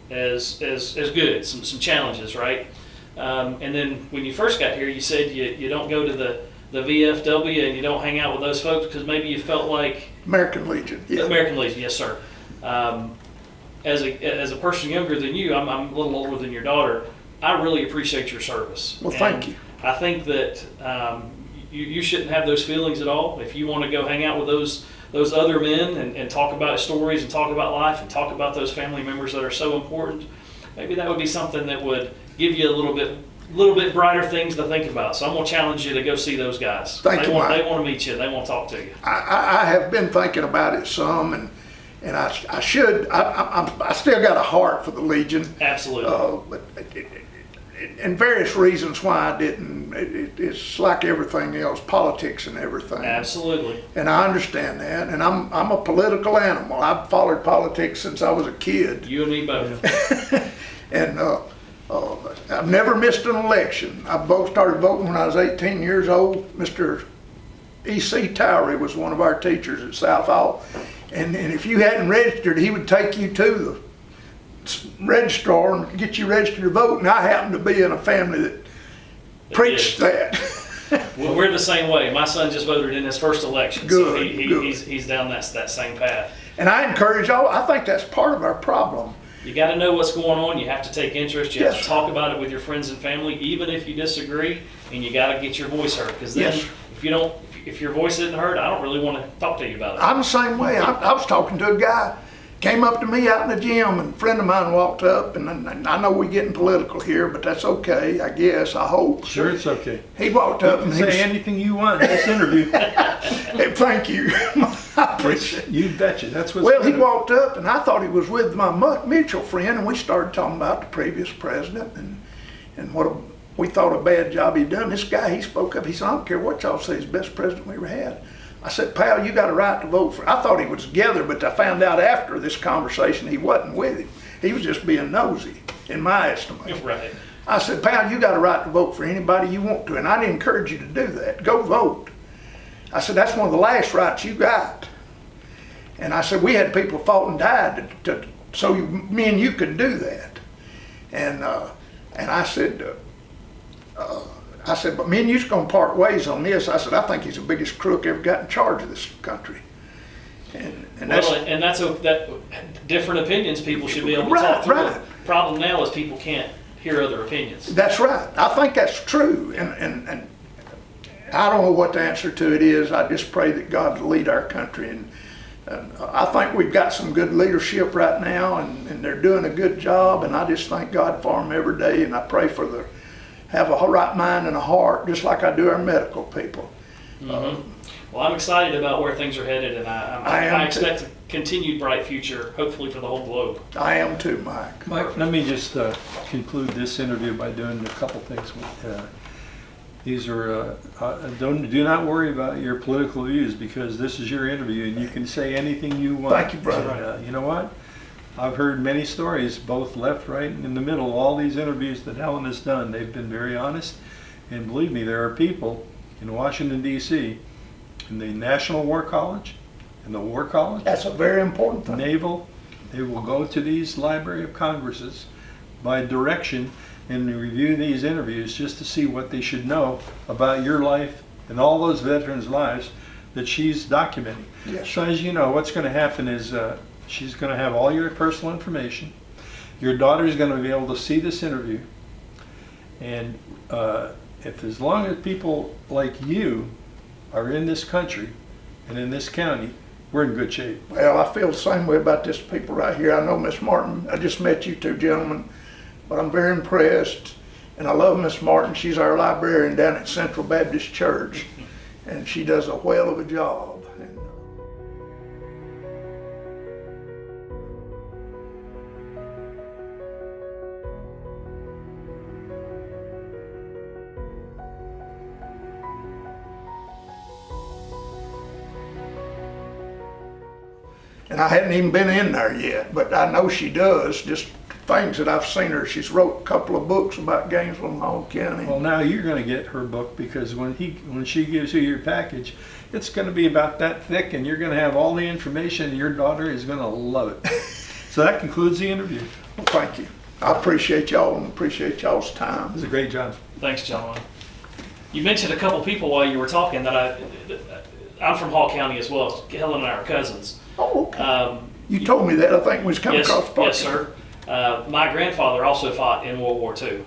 Speaker 4: good, some challenges, right? And then when you first got here, you said you don't go to the VFW and you don't hang out with those folks because maybe you felt like
Speaker 3: American Legion. Yeah.
Speaker 4: American Legion, yes, sir. As a person younger than you, I'm a little older than your daughter. I really appreciate your service.
Speaker 3: Well, thank you.
Speaker 4: I think that you shouldn't have those feelings at all. If you want to go hang out with those other men and talk about stories and talk about life and talk about those family members that are so important, maybe that would be something that would give you a little bit brighter things to think about. So I'm going to challenge you to go see those guys.
Speaker 3: Thank you, Mike.
Speaker 4: They want to meet you. They want to talk to you.
Speaker 3: I have been thinking about it some, and I should. I still got a heart for the Legion.
Speaker 4: Absolutely.
Speaker 3: But and various reasons why I didn't. It's like everything else, politics and everything.
Speaker 4: Absolutely.
Speaker 3: And I understand that. And I'm a political animal. I've followed politics since I was a kid.
Speaker 4: You and me both.
Speaker 3: And I've never missed an election. I both started voting when I was 18 years old. Mr. E.C. Towery was one of our teachers at South Hall. And if you hadn't registered, he would take you to the registrar and get you registered to vote. And I happened to be in a family that preached that.
Speaker 4: Well, we're the same way. My son just voted in his first election.
Speaker 3: Good,
Speaker 4: so
Speaker 3: good.
Speaker 4: He's down that same path.
Speaker 3: And I encourage all, I think that's part of our problem.
Speaker 4: You got to know what's going on. You have to take interest. You have
Speaker 3: Yes,
Speaker 4: to talk about it with your friends and family, even if you disagree. And you got to get your voice heard. Because then,
Speaker 3: Yes.
Speaker 4: if your voice isn't heard, I don't really want to talk to you about it.
Speaker 3: I'm the same way. I was talking to a guy, came up to me out in the gym, and a friend of mine walked up, and I know we're getting political here, but that's okay, I guess, I hope.
Speaker 2: Sure, it's okay.
Speaker 3: He walked up and he
Speaker 2: Say anything you want in this interview.
Speaker 3: Hey, thank you. I appreciate it.
Speaker 2: You betcha. That's what's
Speaker 3: Well, he
Speaker 2: good.
Speaker 3: walked up, and I thought he was with my mutual friend, and we started talking about the previous president and we thought a bad job he'd done. This guy, he spoke up. He said, I don't care what y'all say, he's the best president we ever had. I said, pal, you got a right to vote for. I thought he was together, but I found out after this conversation he wasn't with him. He was just being nosy, in my estimation.
Speaker 4: Right.
Speaker 3: I said, pal, you got a right to vote for anybody you want to, and I'd encourage you to do that. Go vote. I said, that's one of the last rights you got. And I said, we had people fought and died so me and you could do that. And I said, but me and you's gonna part ways on this. I said, I think he's the biggest crook ever got in charge of this country. And that's,
Speaker 4: that different opinions people should be able to talk through. The problem now is people can't hear other opinions.
Speaker 3: that's right. I think that's true. And I don't know what the answer to it is. I just pray that God will lead our country. And I think we've got some good leadership right now, and they're doing a good job. And I just thank God for them every day. And I pray for have a right mind and a heart, just like I do our medical people.
Speaker 4: Well, I'm excited about where things are headed, and I expect a continued bright future, hopefully for the whole globe.
Speaker 3: I am too, Mike.
Speaker 2: Mike, let me just conclude this interview by doing a couple things. These are, do not worry about your political views, because this is your interview and you can say anything you want.
Speaker 3: Thank you, brother.
Speaker 2: And, you know what? I've heard many stories, both left, right, and in the middle. All these interviews that Helen has done, they've been very honest. And believe me, there are people in Washington, D.C., in the National War College, in the War College,
Speaker 3: That's a very important thing.
Speaker 2: Naval, they will go to these Library of Congresses by direction and review these interviews just to see what they should know about your life and all those veterans' lives that she's documenting.
Speaker 3: Yes.
Speaker 2: So as you know, what's going to happen is she's going to have all your personal information. Your daughter is going to be able to see this interview. And if as long as people like you are in this country and in this county, we're in good shape.
Speaker 3: Well, I feel the same way about this people right here. I know Miss Martin, I just met you two gentlemen, but I'm very impressed. And I love Miss Martin. She's our librarian down at Central Baptist Church, and she does a whale of a job. And I hadn't even been in there yet, but I know she does, just things that I've seen her. She's wrote a couple of books about Gainesville and Hall County.
Speaker 2: Well, now you're going to get her book, because when she gives you your package, it's going to be about that thick, and you're going to have all the information, and your daughter is going to love it. So that concludes the interview.
Speaker 3: Well, thank you. I appreciate y'all and appreciate y'all's time.
Speaker 2: It was a great job.
Speaker 4: Thanks, John. You mentioned a couple people while you were talking that I'm from Hall County as well. Helen and I are cousins.
Speaker 3: Oh, okay. You told me that, I think, when we was coming across the park.
Speaker 4: Yes, sir. My grandfather also fought in World War II.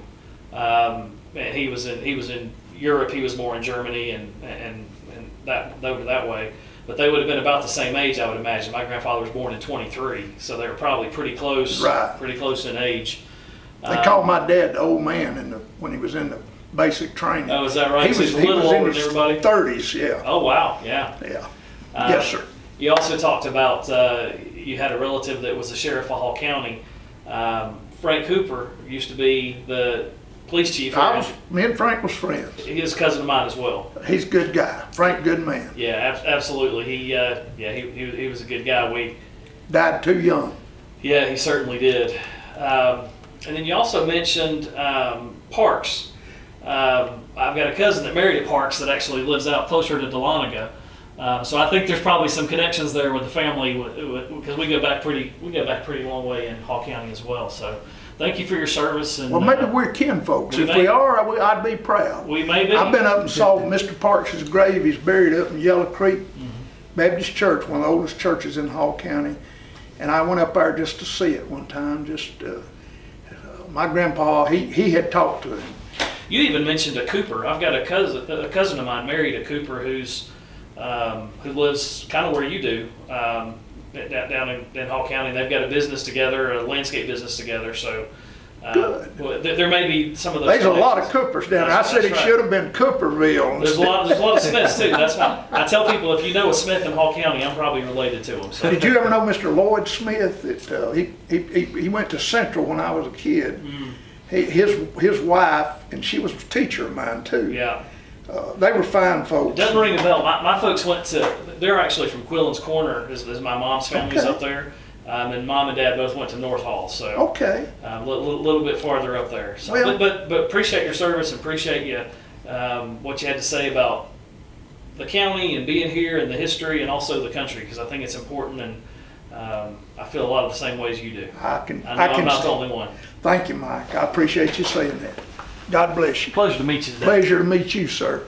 Speaker 4: And he was in Europe. He was more in Germany and that over that way. But they would have been about the same age, I would imagine. My grandfather was born in 23, so they were probably pretty close.
Speaker 3: Right.
Speaker 4: Pretty close in age.
Speaker 3: They called my dad the old man when he was in the basic training.
Speaker 4: Oh, is that right?
Speaker 3: He was
Speaker 4: a little older
Speaker 3: in
Speaker 4: than
Speaker 3: his
Speaker 4: everybody.
Speaker 3: 30s, yeah.
Speaker 4: Oh wow, yeah.
Speaker 3: Yeah. Yes, sir.
Speaker 4: You also talked about you had a relative that was the sheriff of Hall County. Frank Hooper used to be the police chief.
Speaker 3: Me and Frank was friends.
Speaker 4: He is a cousin of mine as well.
Speaker 3: He's a good guy. Frank, good man.
Speaker 4: Yeah, absolutely. He was a good guy. We
Speaker 3: died too young.
Speaker 4: Yeah, he certainly did. And then you also mentioned Parks. I've got a cousin that married at Parks that actually lives out closer to Dahlonega. So I think there's probably some connections there with the family, because we go back pretty long way in Hall County as well. So thank you for your service. And
Speaker 3: well, maybe we're kin folks. If we are, I'd be proud.
Speaker 4: We may be.
Speaker 3: I've been up and saw Mr. Parks' grave. He's buried up in Yellow Creek Baptist Church, one of the oldest churches in Hall County. And I went up there just to see it one time. My grandpa, he had talked to him.
Speaker 4: You even mentioned a Cooper. I've got a cousin of mine married a Cooper who lives kind of where you do, down in Hall County. They've got a business together, a landscape business together. So there may be some of those.
Speaker 3: There's a lot of Coopers down there. I said it should have been Cooperville.
Speaker 4: There's a lot of Smiths too. That's why I tell people, if you know a Smith in Hall County, I'm probably related to him. So.
Speaker 3: Did you ever know Mr. Lloyd Smith? He went to Central when I was a kid. His wife, and she was a teacher of mine too.
Speaker 4: Yeah.
Speaker 3: They were fine folks.
Speaker 4: Doesn't ring a bell. My folks they're actually from Quillen's Corner, is my mom's family's up there. And Mom and Dad both went to North Hall, so a little bit farther up there. So, well, but appreciate your service and appreciate you what you had to say about the county and being here and the history and also the country, because I think it's important, and I feel a lot of the same ways you do. I'm not the only one.
Speaker 3: Thank you, Mike. I appreciate you saying that. God bless you.
Speaker 4: Pleasure to meet you today.
Speaker 3: Pleasure to meet you, sir.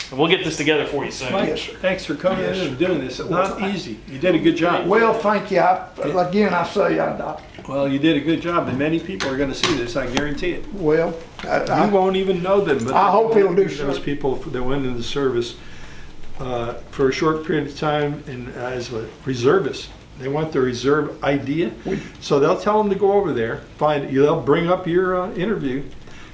Speaker 4: And we'll get this together for you soon.
Speaker 2: Mike,
Speaker 3: yes, sir.
Speaker 2: Thanks for coming in and doing this. It's not easy. You did a good job.
Speaker 3: Well, thank you.
Speaker 2: Well, you did a good job, and many people are going to see this. I guarantee it.
Speaker 3: Well,
Speaker 2: you won't even know them, but
Speaker 3: I hope he'll do so.
Speaker 2: Those people that went into the service for a short period of time and as a reservist. They want the reserve idea, so they'll tell them to go over there. They'll bring up your interview,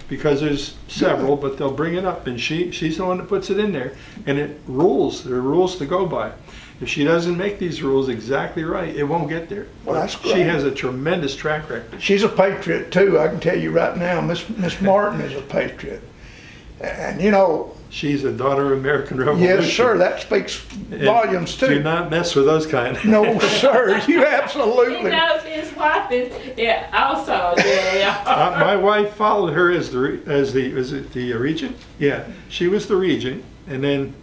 Speaker 2: because there's several, but they'll bring it up, and she's the one that puts it in there, and it rules. There are rules to go by. If she doesn't make these rules exactly right, it won't get there.
Speaker 3: Well, that's great.
Speaker 2: She has a tremendous track record.
Speaker 3: She's a patriot too. I can tell you right now, Miss Martin is a patriot, and you know.
Speaker 2: She's a daughter of American Revolution.
Speaker 3: Yes, sir. That speaks volumes too.
Speaker 2: Do not mess with those kind.
Speaker 3: No, sir. You absolutely.
Speaker 1: He knows his wife is also yeah.
Speaker 2: My wife followed her as the regent? Yeah, she was the regent, and then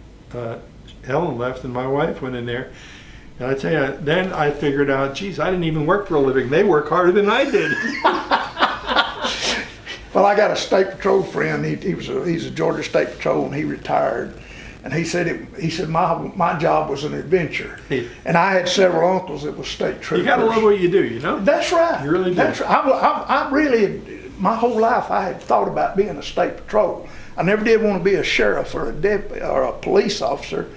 Speaker 2: Helen left, and my wife went in there. And I tell you, then I figured out, geez, I didn't even work for a living. They work harder than I did.
Speaker 3: Well, I got a state patrol friend. He's a Georgia State Patrol, and he retired. And he said my job was an adventure. And I had several uncles that were state troopers.
Speaker 2: You got to love what you do, you know.
Speaker 3: That's right.
Speaker 2: You really do.
Speaker 3: That's right. I really, my whole life, I had thought about being a state patrol. I never did want to be a sheriff or a deputy or a police officer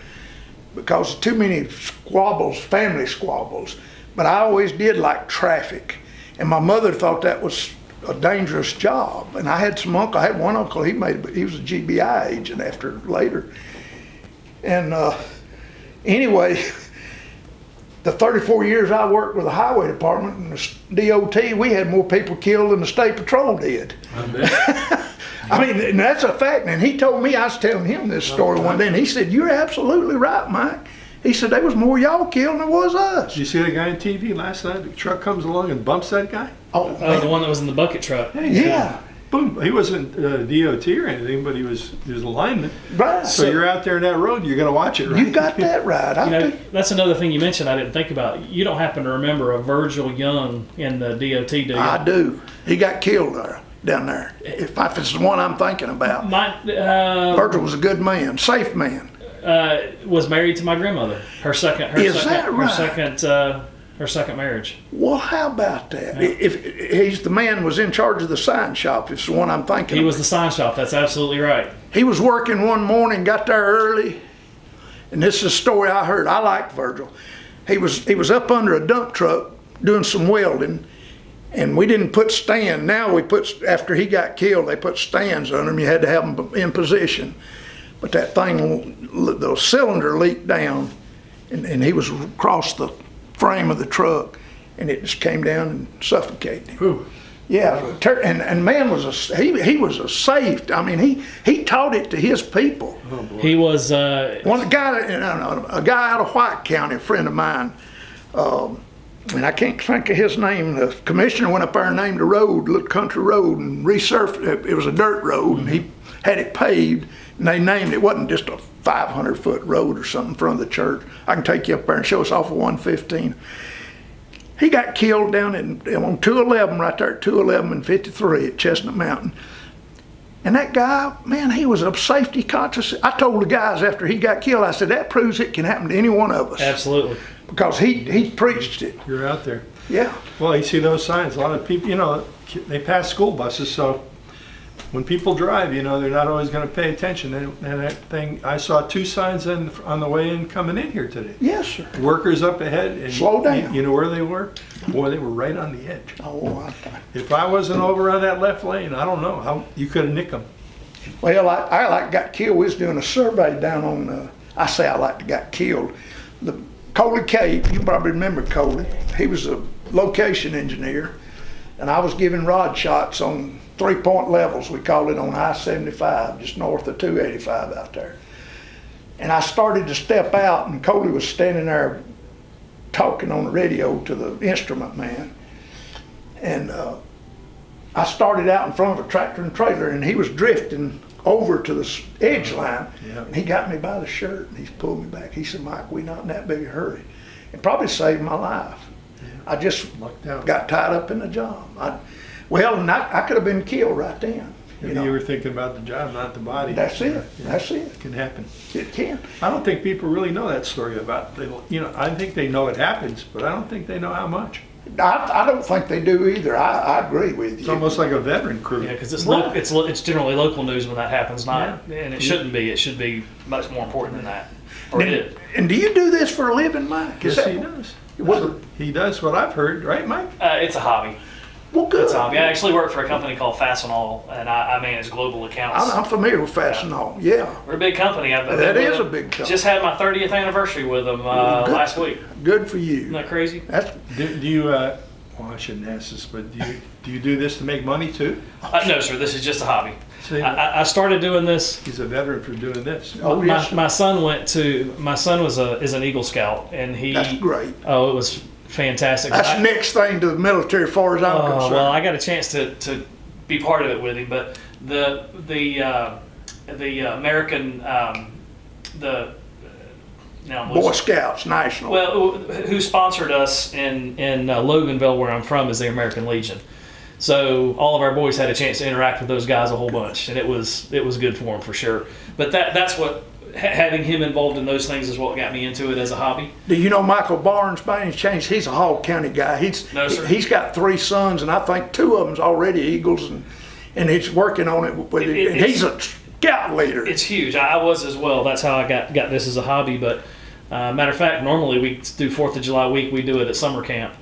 Speaker 3: because too many squabbles, family squabbles. But I always did like traffic, and my mother thought that was a dangerous job. And I had one uncle, he was a GBI agent later. And anyway, the 34 years I worked with the highway department and the DOT, we had more people killed than the state patrol did.
Speaker 2: I bet.
Speaker 3: I mean, and that's a fact. And he told me, I was telling him this story one day, and he said, "You're absolutely right, Mike." He said, "There was more y'all killed than there was us."
Speaker 2: Did you see the guy on TV last night? The truck comes along and bumps that guy?
Speaker 3: Oh,
Speaker 4: The one that was in the bucket truck.
Speaker 3: yeah.
Speaker 2: Boom. He wasn't DOT or anything, but he was a lineman.
Speaker 3: Right.
Speaker 2: So you're out there in that road, you're going to watch it, right?
Speaker 3: You got that right.
Speaker 4: That's another thing you mentioned I didn't think about. You don't happen to remember a Virgil Young in the DOT, do you?
Speaker 3: I do. He got killed down there. If it's the one I'm thinking about. Virgil was a good man, safe man.
Speaker 4: Was married to my grandmother. Her second marriage.
Speaker 3: Well, how about that? Yeah. If he's the man was in charge of the sign shop, it's the one I'm thinking.
Speaker 4: He was the sign shop. That's absolutely right.
Speaker 3: He was working one morning, got there early, and this is a story I heard. I like Virgil. He was up under a dump truck doing some welding, and we didn't put stand. Now after he got killed, they put stands under him. You had to have them in position. But that thing, the cylinder leaked down, and he was across the frame of the truck, and it just came down and suffocated him.
Speaker 2: Whew.
Speaker 3: Yeah, and man was he was a safe. I mean, he taught it to his people.
Speaker 2: Oh, boy.
Speaker 4: He was
Speaker 3: a guy out of White County, a friend of mine. And I can't think of his name. The commissioner went up there and named a road, little country road, and resurfaced. It was a dirt road, and he had it paved, and they named it. Wasn't just a 500-foot road or something in front of the church. I can take you up there and show us off of 115. He got killed down on 211, right there at 211 and 53 at Chestnut Mountain. And that guy, man, he was a safety conscious. I told the guys after he got killed, I said, that proves it can happen to any one of us.
Speaker 4: Absolutely.
Speaker 3: Because he preached it.
Speaker 2: You're out there.
Speaker 3: Yeah.
Speaker 2: Well, you see those signs. A lot of people, they pass school buses, so when people drive, they're not always going to pay attention. And that thing, I saw 2 signs on the way in coming in here today.
Speaker 3: Yes, sir.
Speaker 2: Workers up ahead. And
Speaker 3: slow down.
Speaker 2: You know where they were? Boy, they were right on the edge.
Speaker 3: Oh,
Speaker 2: if I wasn't over on that left lane, I don't know how you could have nicked them.
Speaker 3: Well, I got killed. We was doing a survey down on. Got killed. The Coley Cape. You probably remember Coley. He was a location engineer, and I was giving rod shots on 3-point levels, we call it, on I-75, just north of 285 out there. And I started to step out, and Coley was standing there talking on the radio to the instrument man. And I started out in front of a tractor and trailer, and he was drifting over to the edge line.
Speaker 2: Yeah.
Speaker 3: And he got me by the shirt, and he pulled me back. He said, "Mike, we're not in that big a hurry." It probably saved my life.
Speaker 2: Yeah.
Speaker 3: I just
Speaker 2: lucked out.
Speaker 3: Got tied up in the job. I could have been killed right then.
Speaker 2: Maybe you were thinking about the job, not the body.
Speaker 3: That's it.
Speaker 2: Yeah.
Speaker 3: That's it.
Speaker 2: It can happen.
Speaker 3: It can.
Speaker 2: I don't think people really know that story about, I think they know it happens, but I don't think they know how much.
Speaker 3: I don't think they do either. I agree with you.
Speaker 2: It's almost like a veteran crew.
Speaker 4: Yeah, because it's generally local news when that happens, and it shouldn't be. It should be much more important than that.
Speaker 3: And do you do this for a living, Mike?
Speaker 2: Yes, he does. He does what I've heard, right, Mike?
Speaker 4: It's a hobby.
Speaker 3: Well, good.
Speaker 4: It's a hobby. I actually work for a company called Fastenal, and I manage global accounts.
Speaker 3: I'm familiar with Fastenal. Yeah.
Speaker 4: We're a big company.
Speaker 3: That is a big company.
Speaker 4: Just had my 30th anniversary with them last week.
Speaker 3: Good for
Speaker 4: Isn't
Speaker 3: you.
Speaker 4: that crazy?
Speaker 2: Do you, well, I shouldn't ask this, but do you do this to make money too?
Speaker 4: No, sir. This is just a hobby.
Speaker 2: See,
Speaker 4: I started doing this.
Speaker 2: he's a veteran for doing this.
Speaker 3: Oh, yes.
Speaker 4: My son is an Eagle Scout, and
Speaker 3: That's great.
Speaker 4: Oh, it was fantastic.
Speaker 3: That's the next thing to the military, as far as I'm concerned.
Speaker 4: Well, I got a chance to be part of it with him, but the American
Speaker 3: Boy Scouts National.
Speaker 4: well, who sponsored us in Loganville, where I'm from, is the American Legion. So all of our boys had a chance to interact with those guys a whole bunch, and it was good for them for sure. But that's what having him involved in those things is what got me into it as a hobby.
Speaker 3: Do you know Michael Barnes by any chance? He's a Hall County guy.
Speaker 4: No, sir.
Speaker 3: He's got 3 sons, and I think 2 of them's already Eagles, and he's working on it. And he's a scout leader.
Speaker 4: It's huge. I was as well. That's how I got this as a hobby. But matter of fact, normally we do 4th of July week. We do it at summer camp.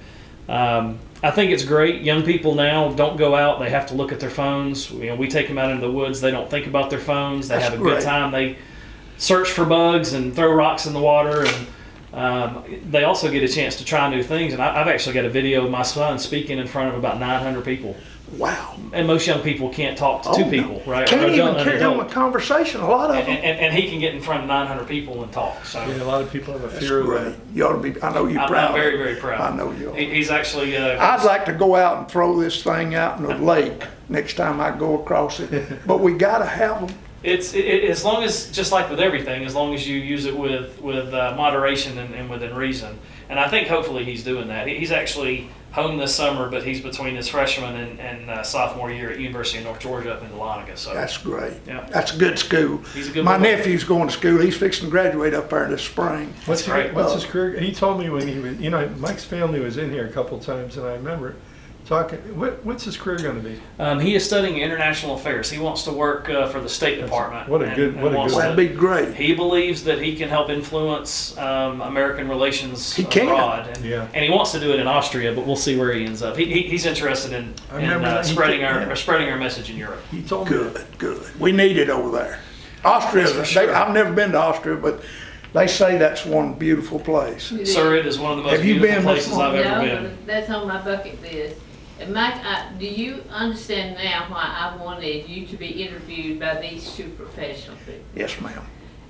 Speaker 4: I think it's great. Young people now don't go out. They have to look at their phones. We take them out into the woods. They don't think about their phones. They
Speaker 3: That's
Speaker 4: have a
Speaker 3: great.
Speaker 4: good time. They search for bugs and throw rocks in the water. And they also get a chance to try new things. And I've actually got a video of my son speaking in front of about 900 people.
Speaker 3: Wow.
Speaker 4: And most young people can't talk to 2 people, right?
Speaker 3: Can't
Speaker 4: Or
Speaker 3: even
Speaker 4: an
Speaker 3: carry on a
Speaker 4: adult.
Speaker 3: conversation, a lot of them.
Speaker 4: And he can get in front of 900 people and talk. So
Speaker 2: Yeah, a lot of people have a
Speaker 3: That's
Speaker 2: fear of
Speaker 3: great.
Speaker 2: that.
Speaker 3: You ought to be, I know you're
Speaker 4: I'm
Speaker 3: proud.
Speaker 4: very,
Speaker 3: of it.
Speaker 4: very proud.
Speaker 3: I know you are.
Speaker 4: He's actually.
Speaker 3: I'd like to go out and throw this thing out in the lake next time I go across it, but we got to have them.
Speaker 4: It's as long as, just like with everything, as long as you use it with moderation and within reason. And I think hopefully he's doing that. He's actually home this summer, but he's between his freshman and sophomore year at University of North Georgia up in Dahlonega. So
Speaker 3: That's great.
Speaker 4: Yeah.
Speaker 3: That's a good school.
Speaker 4: He's a good
Speaker 3: My
Speaker 4: boy.
Speaker 3: nephew's going to school. He's fixing to graduate up there this spring.
Speaker 2: What's
Speaker 4: great.
Speaker 2: his career? He told me when he was, Mike's family was in here a couple times, and I remember talking. What's his career going to be?
Speaker 4: He is studying international affairs. He wants to work for the State Department.
Speaker 2: what a good-
Speaker 4: wants
Speaker 3: That'd
Speaker 4: to-
Speaker 3: be great.
Speaker 4: He believes that he can help influence American relations
Speaker 3: He can.
Speaker 4: abroad, and,
Speaker 2: Yeah.
Speaker 4: and he wants to do it in Austria. But we'll see where he ends up. He's interested in
Speaker 2: I remember that. He
Speaker 4: spreading
Speaker 2: told-
Speaker 4: our spreading our message in Europe.
Speaker 2: He told me.
Speaker 3: Good. We need it over there. Austria,
Speaker 4: That's for sure.
Speaker 3: I've never been to Austria, but they say that's one beautiful place.
Speaker 4: Sir, it is one of the most
Speaker 3: Have you
Speaker 4: beautiful
Speaker 3: been
Speaker 4: places
Speaker 3: before?
Speaker 4: I've ever
Speaker 1: No,
Speaker 4: been.
Speaker 1: but that's on my bucket list. And Mike, do you understand now why I wanted you to be interviewed by these 2 professional people?
Speaker 3: Yes, ma'am.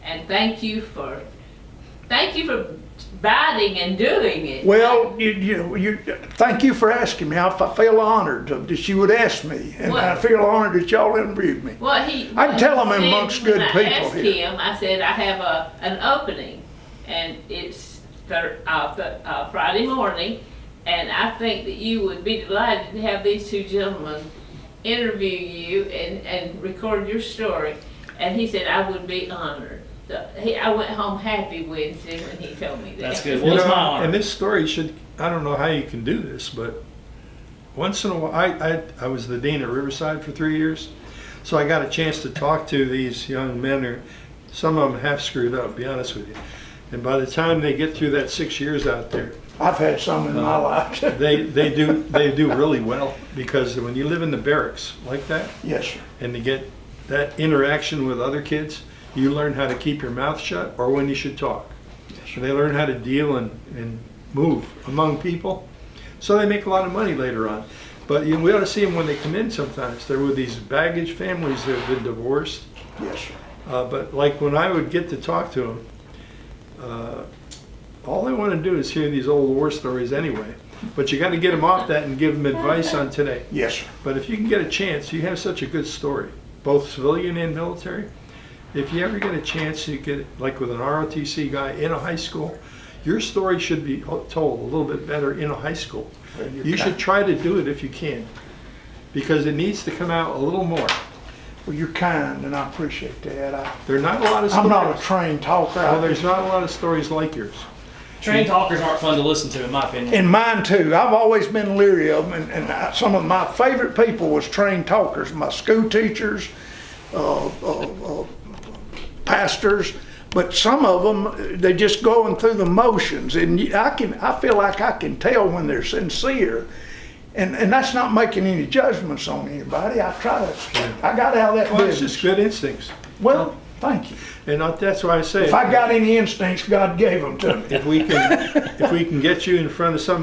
Speaker 1: And thank you for biting and doing it.
Speaker 3: Well, you thank you for asking me. I feel honored that you would ask me, and
Speaker 1: What?
Speaker 3: I feel honored that y'all interviewed me.
Speaker 1: Well,
Speaker 3: I can tell I'm
Speaker 1: he said
Speaker 3: amongst
Speaker 1: when
Speaker 3: good
Speaker 1: I
Speaker 3: people
Speaker 1: asked
Speaker 3: here.
Speaker 1: him, I said I have an opening, and it's Friday morning, and I think that you would be delighted to have these 2 gentlemen interview you and record your story. And he said I would be honored. So I went home happy Wednesday when he told me that.
Speaker 4: That's good. Well, it's my honor.
Speaker 2: And this story I don't know how you can do this, but once in a while, I was the dean at Riverside for 3 years, so I got a chance to talk to these young men, some of them half screwed up, to be honest with you. And by the time they get through that 6 years out there,
Speaker 3: I've had some in my life.
Speaker 2: they do really well, because when you live in the barracks like that,
Speaker 3: Yes, sir.
Speaker 2: and to get that interaction with other kids, you learn how to keep your mouth shut or when you should talk. So they learn how to deal and move among people. So they make a lot of money later on. But we ought to see them when they come in sometimes. They're with these baggage families that have been divorced.
Speaker 3: Yes, sir.
Speaker 2: But like when I would get to talk to them, all they want to do is hear these old war stories anyway. But you got to get them off that and give them advice on today.
Speaker 3: Yes, sir.
Speaker 2: But if you can get a chance, you have such a good story, both civilian and military. If you ever get a chance, you get, like with an ROTC guy in a high school, your story should be told a little bit better in a high school. You should try to do it if you can, because it needs to come out a little more.
Speaker 3: Well, you're kind, and I appreciate that.
Speaker 2: There are not a lot of
Speaker 3: I'm
Speaker 2: stories.
Speaker 3: not a trained talker.
Speaker 2: Well, there's not a lot of stories like yours.
Speaker 4: Trained talkers aren't fun to listen to, in my opinion.
Speaker 3: And mine too. I've always been leery of them, and some of my favorite people was trained talkers. My school teachers, pastors, but some of them, they're just going through the motions, and I feel like I can tell when they're sincere. And that's not making any judgments on anybody. I got out of that
Speaker 2: Well, it's
Speaker 3: business.
Speaker 2: just good instincts.
Speaker 3: Well, thank you.
Speaker 2: And that's why I say,
Speaker 3: If I got any instincts, God gave them to me.
Speaker 2: if we can get you in front of some of